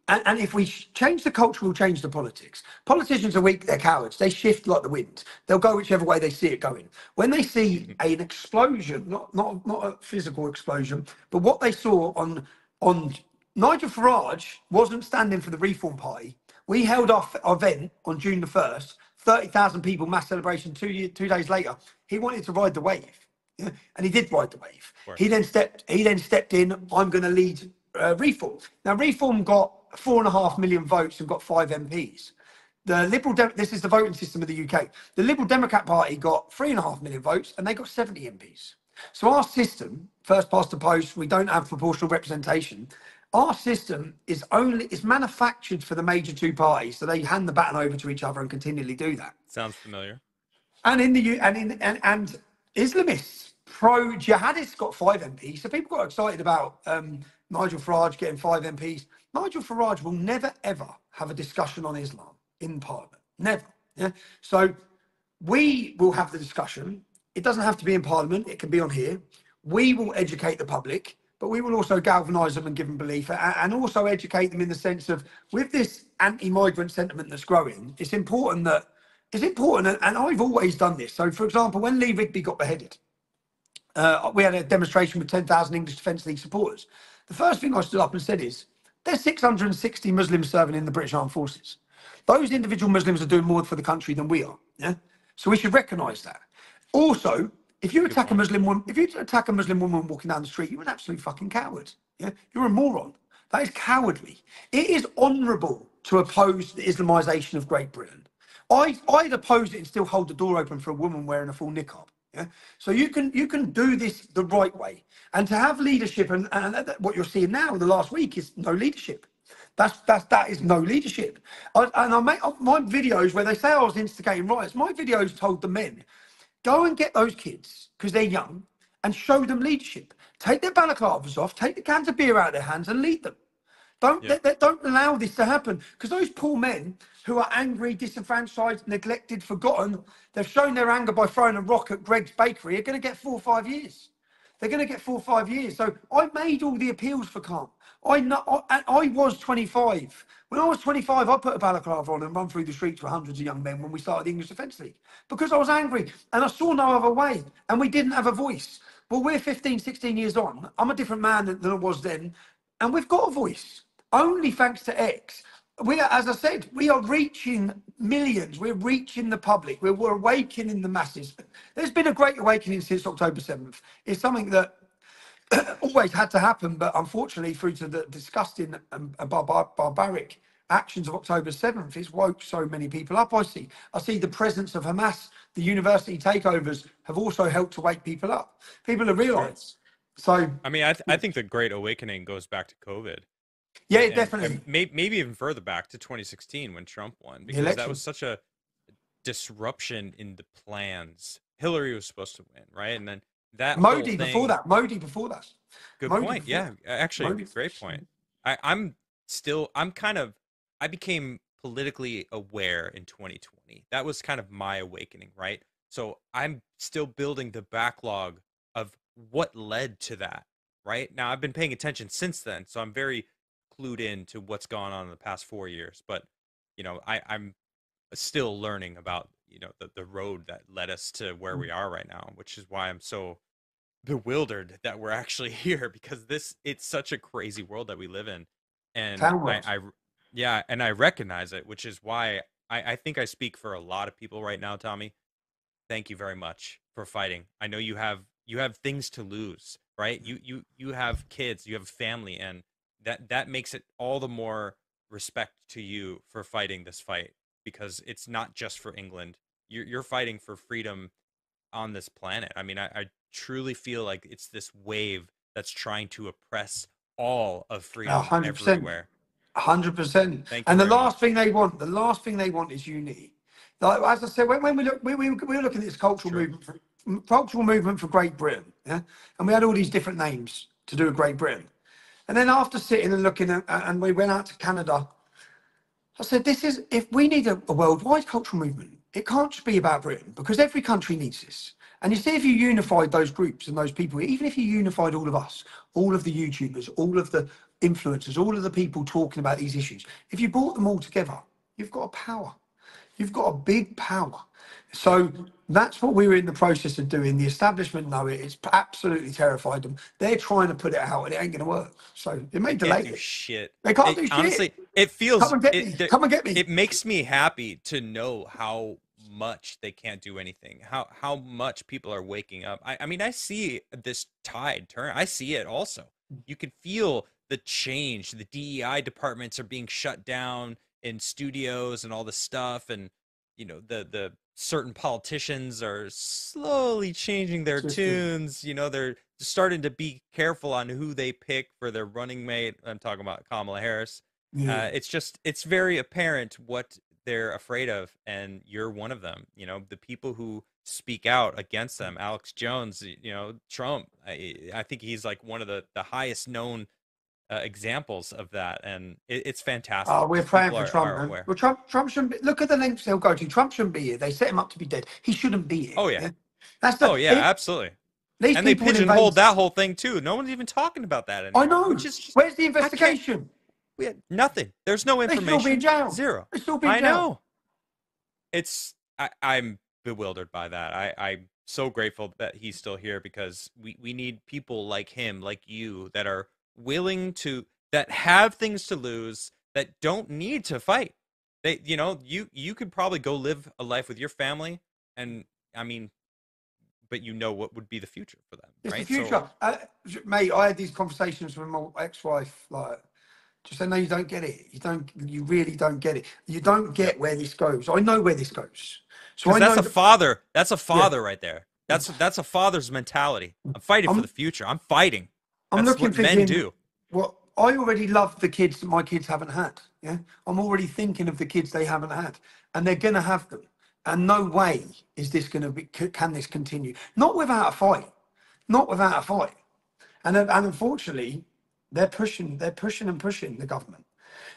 And if we change the culture, we'll change the politics. Politicians are weak, they're cowards. They shift like the wind. They'll go whichever way they see it going. When they see an explosion, not a physical explosion, but what they saw on Nigel Farage wasn't standing for the Reform Party. We held our event on June the 1st, 30,000 people, mass celebration. 2 days later, he wanted to ride the wave. Yeah? And he did ride the wave. He then stepped in, I'm going to lead Reform. Now, Reform got 4.5 million votes and got 5 MPs. The Liberal, this is the voting system of the UK. The Liberal Democrat Party got 3.5 million votes and they got 70 MPs. So our system, first past the post, we don't have proportional representation. Our system is manufactured for the major two parties, so they hand the baton over to each other and continually do that. Sounds familiar. And and Islamists, pro-jihadists got 5 MPs. So people got excited about Nigel Farage getting 5 MPs. Nigel Farage will never, ever have a discussion on Islam in Parliament. Never. Yeah? So we will have the discussion. It doesn't have to be in Parliament. It can be on here. We will educate the public, but we will also galvanise them and give them belief, and also educate them in the sense of, with this anti-migrant sentiment that's growing, it's important, and I've always done this. So, for example, when Lee Rigby got beheaded, we had a demonstration with 10,000 English Defence League supporters. The first thing I stood up and said is, there's 660 Muslims serving in the British Armed Forces. Those individual Muslims are doing more for the country than we are. Yeah, so we should recognise that. Also, if you attack a Muslim woman, walking down the street, you're an absolute fucking coward. Yeah, you're a moron. That is cowardly. It is honourable to oppose the Islamisation of Great Britain. I'd oppose it and still hold the door open for a woman wearing a full niqab. Yeah, so you can do this the right way, and to have leadership, and what you're seeing now the last week is no leadership. That is no leadership. I make my videos where they say I was instigating riots. My videos told the men, go and get those kids because they're young and show them leadership. Take their balaclavas off, take the cans of beer out of their hands and lead them. Don't allow this to happen, because those poor men who are angry, disenfranchised, neglected, forgotten, they've shown their anger by throwing a rock at Greg's bakery, are going to get 4 or 5 years. They're going to get 4 or 5 years. So I made all the appeals for calm. I was 25. When I was 25, I put a balaclava on and run through the streets with hundreds of young men when we started the English Defence League, because I was angry and I saw no other way, and we didn't have a voice. Well, we're 15, 16 years on. I'm a different man than I was then, and we've got a voice. Only thanks to X. As I said, we are reaching millions. We're reaching the public. We're awakening the masses. There's been a great awakening since October 7th. It's something that always had to happen, but unfortunately, through to the disgusting and barbaric actions of October 7th, it's woke so many people up. I see the presence of Hamas, the university takeovers have also helped to wake people up. People have realised. So, I mean, I think the Great Awakening goes back to COVID. Yeah, and definitely. Maybe even further back to 2016 when Trump won, because that was such a disruption in the plans. Hillary was supposed to win, right? And then that Modi before that. Good point. Yeah, actually, great point. I became politically aware in 2020. That was kind of my awakening, right? So I'm still building the backlog of what led to that, right? Now I've been paying attention since then, so I'm very clued in to what's gone on in the past 4 years. But I'm still learning about the road that led us to where we are right now, which is why I'm so bewildered that we're actually here, because it's such a crazy world that we live in. And I recognize it, which is why I think I speak for a lot of people right now. Tommy, thank you very much for fighting. I know you have things to lose, right? You have kids, you have a family, and that makes it all the more respect to you for fighting this fight, because it's not just for England. You're fighting for freedom on this planet. I mean, I truly feel like it's this wave that's trying to oppress all of freedom 100%, everywhere. 100%. And the last thing they want is unity. Like, as I said, when we were looking at this cultural movement for Great Britain, yeah, and we had all these different names to do with Great Britain. And then after sitting and looking at, and we went out to Canada, I said, if we need a worldwide cultural movement, it can't just be about Britain, because every country needs this. And you see, if you unified those groups and those people, even if you unified all of us, all of the YouTubers, all of the influencers, all of the people talking about these issues, if you brought them all together, you've got a power. You've got a big power. So that's what we were in the process of doing. The establishment know it. It's absolutely terrified them. They're trying to put it out, and it ain't going to work. So it may delay it. Shit. They can't do shit. Honestly, it feels. Come and get me. It makes me happy to know how much they can't do anything. How much people are waking up. I mean, I see this tide turn. I see it also. You can feel the change. The DEI departments are being shut down in studios and all this stuff, and the certain politicians are slowly changing their tunes. They're starting to be careful on who they pick for their running mate. I'm talking about Kamala Harris. It's very apparent what they're afraid of, and you're one of them. The people who speak out against them, Alex Jones, Trump, I think he's like one of the highest known examples of that, and it's fantastic. Oh, we're praying for Trump. Well, Trump shouldn't be, look at the lengths they'll go to. Trump shouldn't be here. They set him up to be dead. He shouldn't be here. Oh yeah. Absolutely. And they pigeonholed that whole thing too. No one's even talking about that anymore. I know. Where's the investigation? We had nothing. There's no information. They still be in jail. Zero. They still be in jail. I know. I'm bewildered by that. I'm so grateful that he's still here, because we need people like him, like you, that are willing to, that have things to lose, that don't need to fight. They, you know, you could probably go live a life with your family, and I mean, but you know what would be the future for them, It's the right? future. So Mate, I had these conversations with my ex-wife, like, just saying, no, you don't get it. You really don't get it. You don't get where this goes. I know where this goes. So because I that's know a that, father. That's a yeah, father right there. That's a father's mentality. I'm fighting for the I'm, future. I'm fighting. I'm That's looking, what men thinking, do. well, I already love the kids that my kids haven't had. Yeah. I'm already thinking of the kids they haven't had, and they're going to have them. And no way is this going to be, can this continue? Not without a fight. Not without a fight. And unfortunately, they're pushing and pushing the government.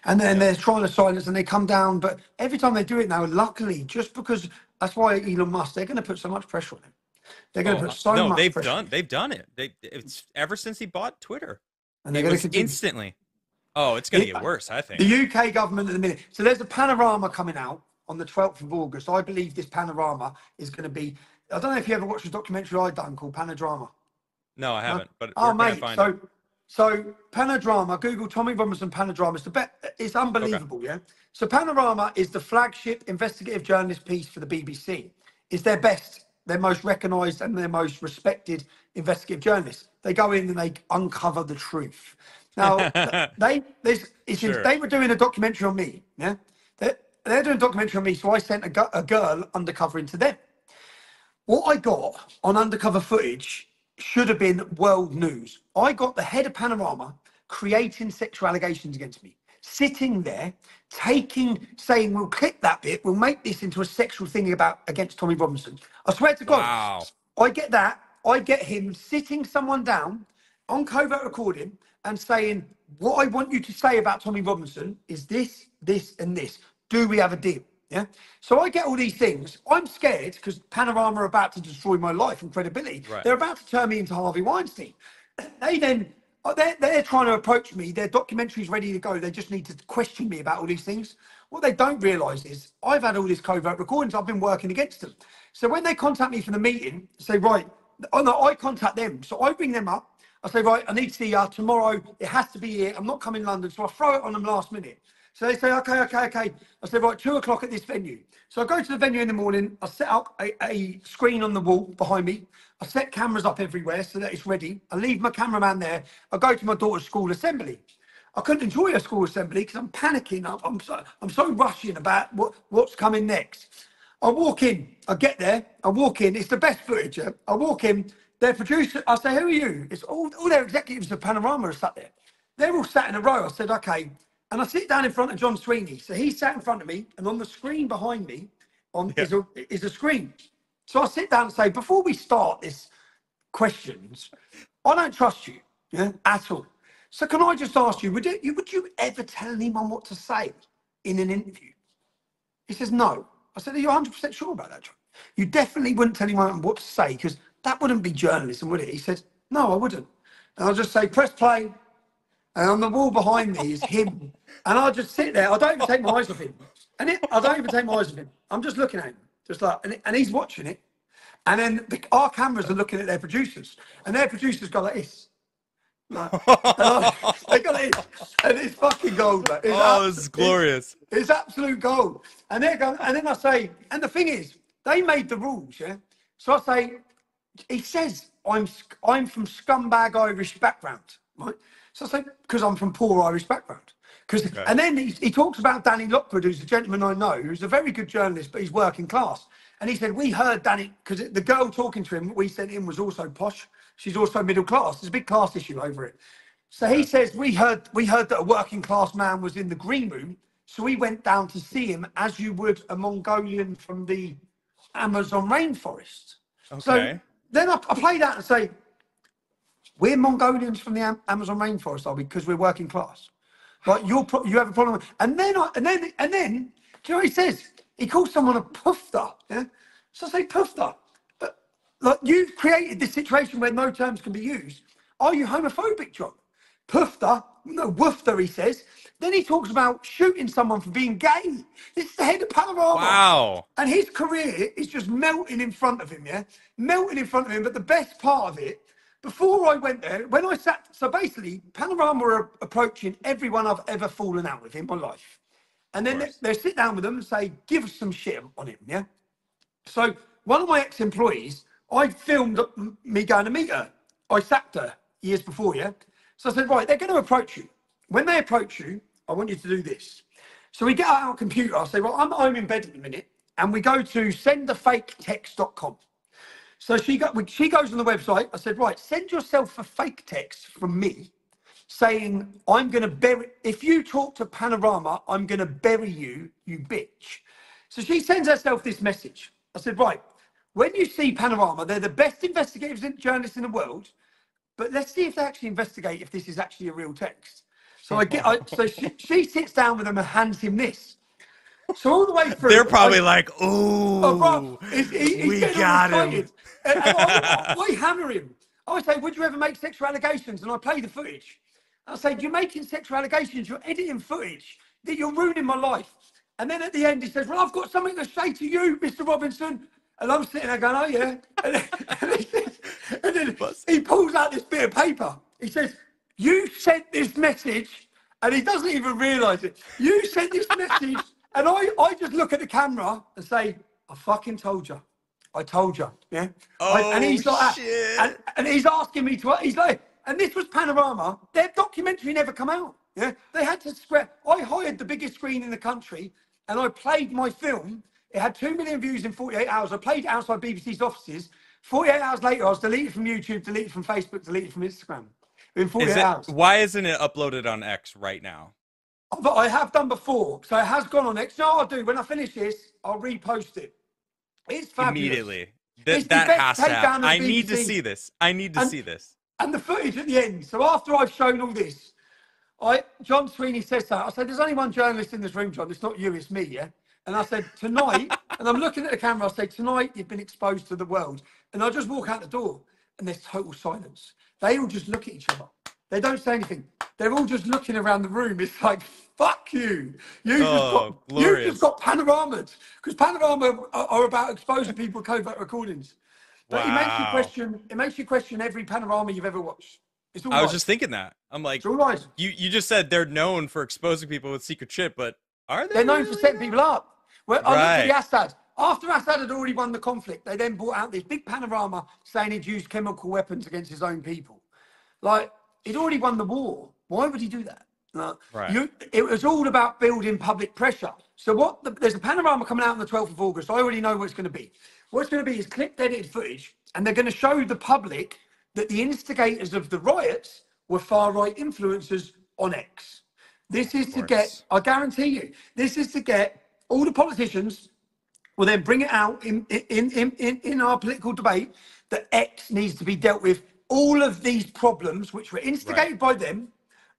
And then Yep. they're trying to silence and they come down. But every time they do it now, luckily, just because that's why Elon Musk, they're going to put so much pressure on him. They're going to Oh put so no, much pressure on him. they've done it. It's ever since he bought Twitter. And they're It going to was continue. instantly. Oh, it's gonna The, get worse, I the think. UK government at the minute. So there's a panorama coming out on the 12th of August. I believe this panorama is going to be, I don't know if you ever watched a documentary I done called Panodrama. No, I Huh? haven't. But Oh, where can I mate. find it? So Panorama, Google Tommy Robinson Panorama. It's Okay. unbelievable, yeah? So Panorama is the flagship investigative journalist piece for the BBC. It's their best, their most recognised and their most respected investigative journalists. They go in and they uncover the truth. Now, Sure. they were doing a documentary on me, yeah? They're doing a documentary on me, so I sent a girl undercover into them. What I got on undercover footage should have been world news. I got the head of Panorama creating sexual allegations against me, sitting there, saying, we'll clip that bit, we'll make this into a sexual thing against Tommy Robinson. I swear to God, Wow. I get that. I get him sitting someone down on covert recording and saying, what I want you to say about Tommy Robinson is this, this, and this. Do we have a deal? Yeah. So I get all these things. I'm scared because Panorama are about to destroy my life and credibility. Right. They're about to turn me into Harvey Weinstein. They then, they're trying to approach me. Their documentary's ready to go. They just need to question me about all these things. What they don't realise is I've had all these covert recordings. I've been working against them. So when they contact me for the meeting, say, right, oh no, I contact them. So I bring them up. I say, right, I need to see you tomorrow. It has to be here. I'm not coming to London. So I throw it on them last minute. So they say, okay. I say, right, 2 o'clock at this venue. So I go to the venue in the morning. I set up a screen on the wall behind me. I set cameras up everywhere so that it's ready. I leave my cameraman there. I go to my daughter's school assembly. I couldn't enjoy her school assembly because I'm panicking. I'm so rushing about what's coming next. I walk in. I get there. I walk in. It's the best footage. Yeah? I walk in. Their producer. I say, who are you? It's all their executives of Panorama are sat there. They're all sat in a row. I said, okay. And I sit down in front of John Sweeney. So he sat in front of me, and on the screen behind me is a screen. So I sit down and say, before we start this questions, I don't trust you, yeah, at all. So can I just ask you, would you ever tell anyone what to say in an interview? He says, no. I said, are you 100% sure about that, John? You definitely wouldn't tell anyone what to say because that wouldn't be journalism, would it? He said, no, I wouldn't. And I'll just say, press play. And on the wall behind me is him. And I'll just sit there. I don't even take my eyes off him. I don't even take my eyes off him. I'm just looking at him. Just like, and he's watching it. And then our cameras are looking at their producers. And their producers go like this. Like, they got it. And it's fucking gold. Like, This is glorious. It's absolute gold. And they're going, and then I say, and the thing is, they made the rules, yeah? So I say, he says, I'm from scumbag Irish background, right? So I say, because I'm from poor Irish background. Okay. And then he talks about Danny Lockwood, who's a gentleman I know, who's a very good journalist, but he's working class. And he said, we heard Danny, because the girl talking to him, we sent in was also posh. She's also middle class. There's a big class issue over it. So he says, we heard that a working class man was in the green room. So we went down to see him as you would a Mongolian from the Amazon rainforest. Okay. So then I play that and say, we're Mongolians from the Amazon rainforest, are we? Because we're working class. Like you have a problem. And then, do you know what he says? He calls someone a pufter. Yeah. So I say pufter. But like you've created this situation where no terms can be used. Are you homophobic, John? Poofter, no, woofter, he says. Then he talks about shooting someone for being gay. This is the head of Panorama. Wow. And his career is just melting in front of him, yeah? Melting in front of him. But the best part of it, before I went there, when I sat, so basically, Panorama were approaching everyone I've ever fallen out with in my life. And then they sit down with them and say, give us some shit on him, yeah? So one of my ex-employees, I filmed me going to meet her. I sacked her years before, yeah? So I said, right, they're going to approach you. When they approach you, I want you to do this. So we get out our computer. I say, well, I'm home in bed at the minute. And we go to sendafaketext.com. So she goes on the website. I said, right, send yourself a fake text from me saying, I'm going to bury, if you talk to Panorama, I'm going to bury you, you bitch. So she sends herself this message. I said, right, when you see Panorama, they're the best investigators and journalists in the world, but let's see if they actually investigate if this is actually a real text. So so she sits down with him and hands him this. So all the way through, they're probably like, "Ooh, oh, bro, he's we got him." And I hammer him. I say, "Would you ever make sexual allegations?" And I play the footage. I say, "You're making sexual allegations. You're editing footage. That you're ruining my life." And then at the end, he says, "Well, I've got something to say to you, Mr. Robinson." And I'm sitting there going, "Oh yeah." And then he pulls out this bit of paper. He says, "You sent this message," and he doesn't even realise it. "You sent this message," and I just look at the camera and say, "I fucking told you. I told you." Yeah. Oh, and he's like, shit. And he's asking me to. He's like, and this was Panorama. Their documentary never come out. Yeah. They had to scrap. I hired the biggest screen in the country, and I played my film. It had 2 million views in 48 hours. I played it outside BBC's offices. 48 hours later, I was deleted from YouTube, deleted from Facebook, deleted from Instagram. In 48 hours. Why isn't it uploaded on X right now? But I have done before. So it has gone on X. No, I'll do. When I finish this, I'll repost it. It's fabulous. Immediately. It's that the has best to happen. takedown of I need to BBC. see this. I need to see this. And the footage at the end. So after I've shown all this, John Sweeney says that. I said, "There's only one journalist in this room, John. It's not you, it's me, yeah?" And I said, "Tonight," and I'm looking at the camera, I say, "Tonight, you've been exposed to the world." And I just walk out the door, and there's total silence. They all just look at each other. They don't say anything. They're all just looking around the room. It's like, fuck you. You just got Panoramas. Because Panorama are about exposing people with covert recordings. But it makes you question every Panorama you've ever watched. It's all I was just thinking that. I'm like, it's all right. You just said they're known for exposing people with secret shit, but are they? They're known for setting people up. Well, I looked at the Right. Assad. After Assad had already won the conflict, they then brought out this big Panorama saying he'd used chemical weapons against his own people. Like, he'd already won the war. Why would he do that? Right. It was all about building public pressure. So there's a Panorama coming out on the 12th of August. I already know what it's going to be. What it's going to be is clipped, edited footage, and they're going to show the public that the instigators of the riots were far-right influencers on X. This is to get, I guarantee you, this is to get all the politicians will then bring it out in our political debate that X needs to be dealt with. All of these problems, which were instigated by them,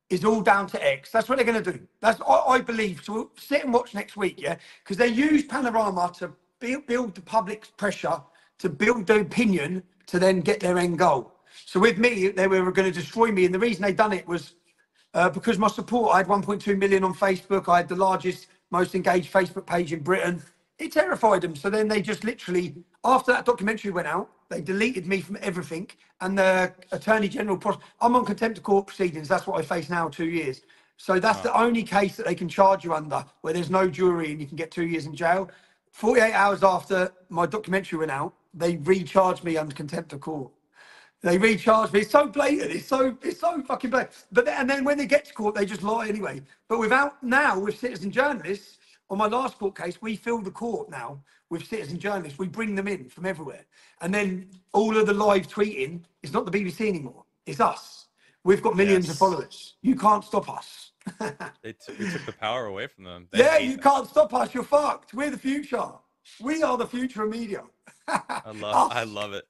is all down to X. That's what they're going to do. That's I believe. So we'll sit and watch next week, yeah? Because they use Panorama to build the public's pressure, to build the opinion, to then get their end goal. So with me, they were going to destroy me. And the reason they done it was because my support, I had 1.2 million on Facebook. I had the largest, most engaged Facebook page in Britain. It terrified them. So then they just literally, after that documentary went out, they deleted me from everything. And the Attorney General, I'm on contempt of court proceedings. That's what I face now, 2 years. So that's the only case that they can charge you under, where there's no jury and you can get 2 years in jail. 48 hours after my documentary went out, they recharged me under contempt of court. They recharged me. It's so blatant. It's so fucking blatant. But and then when they get to court, they just lie anyway. But with citizen journalists, on my last court case, we fill the court now with citizen journalists. We bring them in from everywhere. And then all of the live tweeting is not the BBC anymore. It's us. We've got millions of followers. You can't stop us. We took the power away from them. You can't stop us. You're fucked. We're the future. We are the future of media. I love it.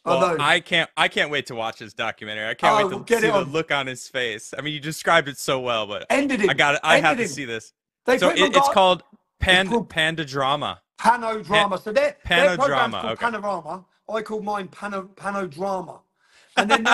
Well, I can't wait to watch this documentary. I can't wait to see the look on his face. I mean, you described it so well, but I have to see this. So it's called Pandadrama. Panodrama. So their program's called okay. Panorama. I call mine Panodrama. And then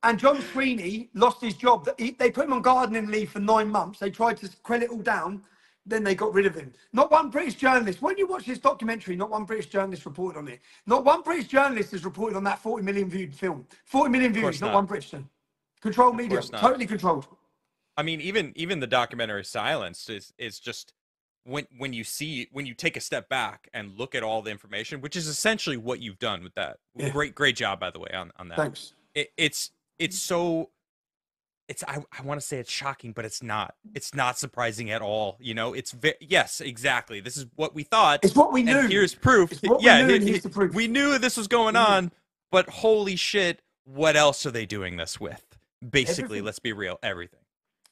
and John Sweeney lost his job. They put him on gardening leave for 9 months. They tried to quell it all down. Then they got rid of him. Not one British journalist. When you watch this documentary, not one British journalist reported on it. Not one British journalist has reported on that 40 million viewed film. 40 million views, not one British one. Controlled media, totally controlled. I mean, even the documentary Silence is just when you take a step back and look at all the information, which is essentially what you've done with that. Yeah. Great job, by the way, on that. Thanks. I want to say it's shocking, but it's not. It's not surprising at all. You know, yes, exactly. This is what we thought. It's what we knew. And here's proof. It's what we knew, and here's the proof. We knew this was going on, but holy shit, what else are they doing this with? Basically, everything. Let's be real, everything.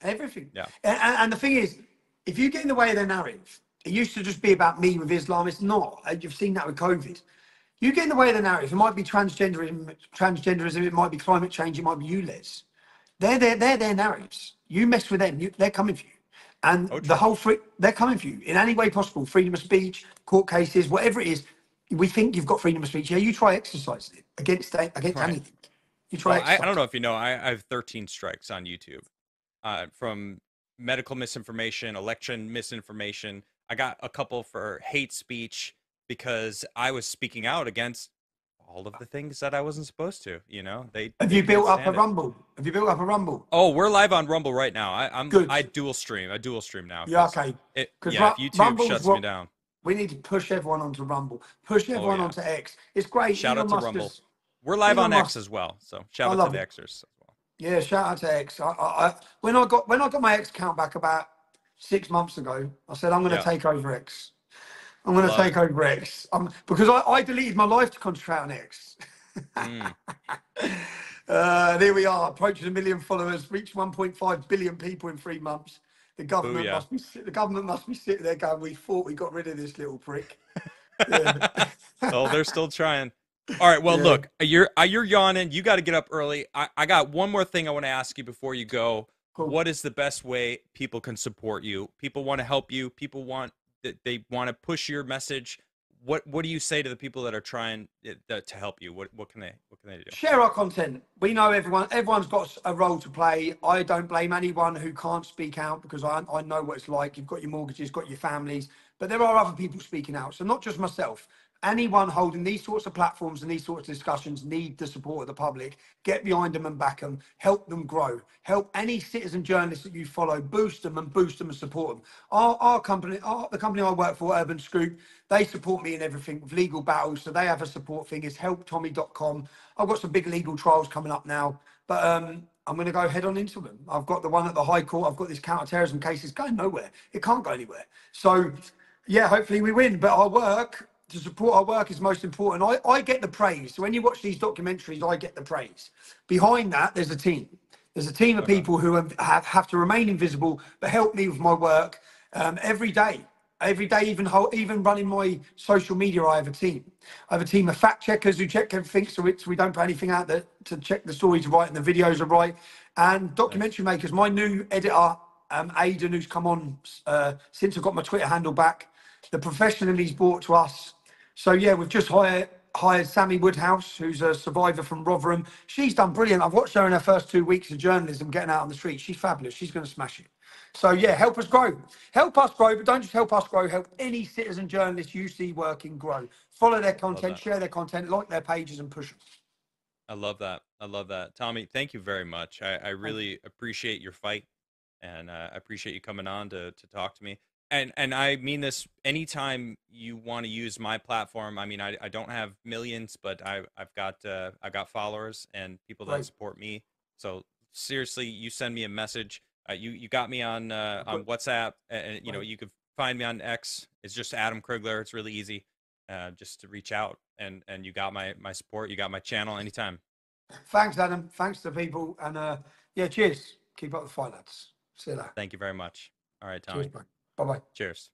Everything. Yeah. And the thing is, if you get in the way of their narrative, it used to just be about me with Islam. It's not. You've seen that with COVID. You get in the way of the narrative. It might be transgenderism. It might be climate change. It might be ULEZ. They're their narratives. You mess with them, they're coming for you. And they're coming for you in any way possible. Freedom of speech, court cases, whatever it is. We think you've got freedom of speech. Yeah, you try exercising it against anything. You try. I don't know if you know. I have 13 strikes on YouTube, from medical misinformation, election misinformation. I got a couple for hate speech because I was speaking out against all of the things that I wasn't supposed to, you know. Have you built up a Rumble? Have you built up a Rumble? Oh, we're live on Rumble right now. I dual stream. I dual stream now. Yeah, okay. If YouTube shuts me down. We need to push everyone onto Rumble. Push everyone onto X. It's great. Shout out to Rumble. We're live on X as well. So shout out to the Xers as well. Yeah, shout out to X. When I got my X account back about 6 months ago, I said I'm going to take over X. I'm going to take over X because I deleted my life to concentrate on X. There we are, approaching 1 million followers, reached 1.5 billion people in 3 months. The government must be sitting there going, "We thought we got rid of this little prick." Yeah. Oh, they're still trying. All right. Well, look, you're yawning. You got to get up early. I got one more thing I want to ask you before you go. Cool. What is the best way people can support you? People want to help you. People want. They want to push your message. What do you say to the people that are trying to help you? What can they do? Share our content. We know everyone's got a role to play. I don't blame anyone who can't speak out because I know what it's like. You've got your mortgages, got your families, but there are other people speaking out. So not just myself. Anyone holding these sorts of platforms and these sorts of discussions need the support of the public. Get behind them and back them. Help them grow. Help any citizen journalist that you follow. Boost them and support them. Our company, the company I work for, Urban Scoop, they support me in everything with legal battles. So they have a support thing. It's helptommy.com. I've got some big legal trials coming up now, but I'm going to go head on into them. I've got the one at the High Court. I've got this counter-terrorism case. It's going nowhere. It can't go anywhere. So, yeah, hopefully we win. But our work, to support our work, is most important. I get the praise. So when you watch these documentaries, I get the praise. Behind that, there's a team. There's a team of people who have to remain invisible, but help me with my work every day. Every day, even running my social media, I have a team. I have a team of fact checkers who check everything, so we don't put anything out there to check the stories are right and the videos are right. And documentary makers. My new editor, Aidan, who's come on since I got my Twitter handle back. The professional he's brought to us. So yeah, we've just hired Sammy Woodhouse, who's a survivor from Rotherham. She's done brilliant. I've watched her in her first 2 weeks of journalism, getting out on the street. She's fabulous. She's going to smash it. So yeah, help us grow. Help us grow, but don't just help us grow. Help any citizen journalist you see working grow. Follow their content, share their content, like their pages, and push them. I love that. I love that. Tommy, thank you very much. I really appreciate your fight, and I appreciate you coming on to talk to me. And I mean this, anytime you want to use my platform. I mean, I don't have millions, but I've got followers and people that support me. So seriously, you send me a message. You got me on WhatsApp, and you know, you could find me on X. It's just Adam Crigler. It's really easy, just to reach out, and you got my support. You got my channel anytime. Thanks, Adam. Thanks to people, and yeah, cheers. Keep up the fight, lads. See you later. Thank you very much. All right, Tommy. Cheers, bye. Bye-bye. Cheers.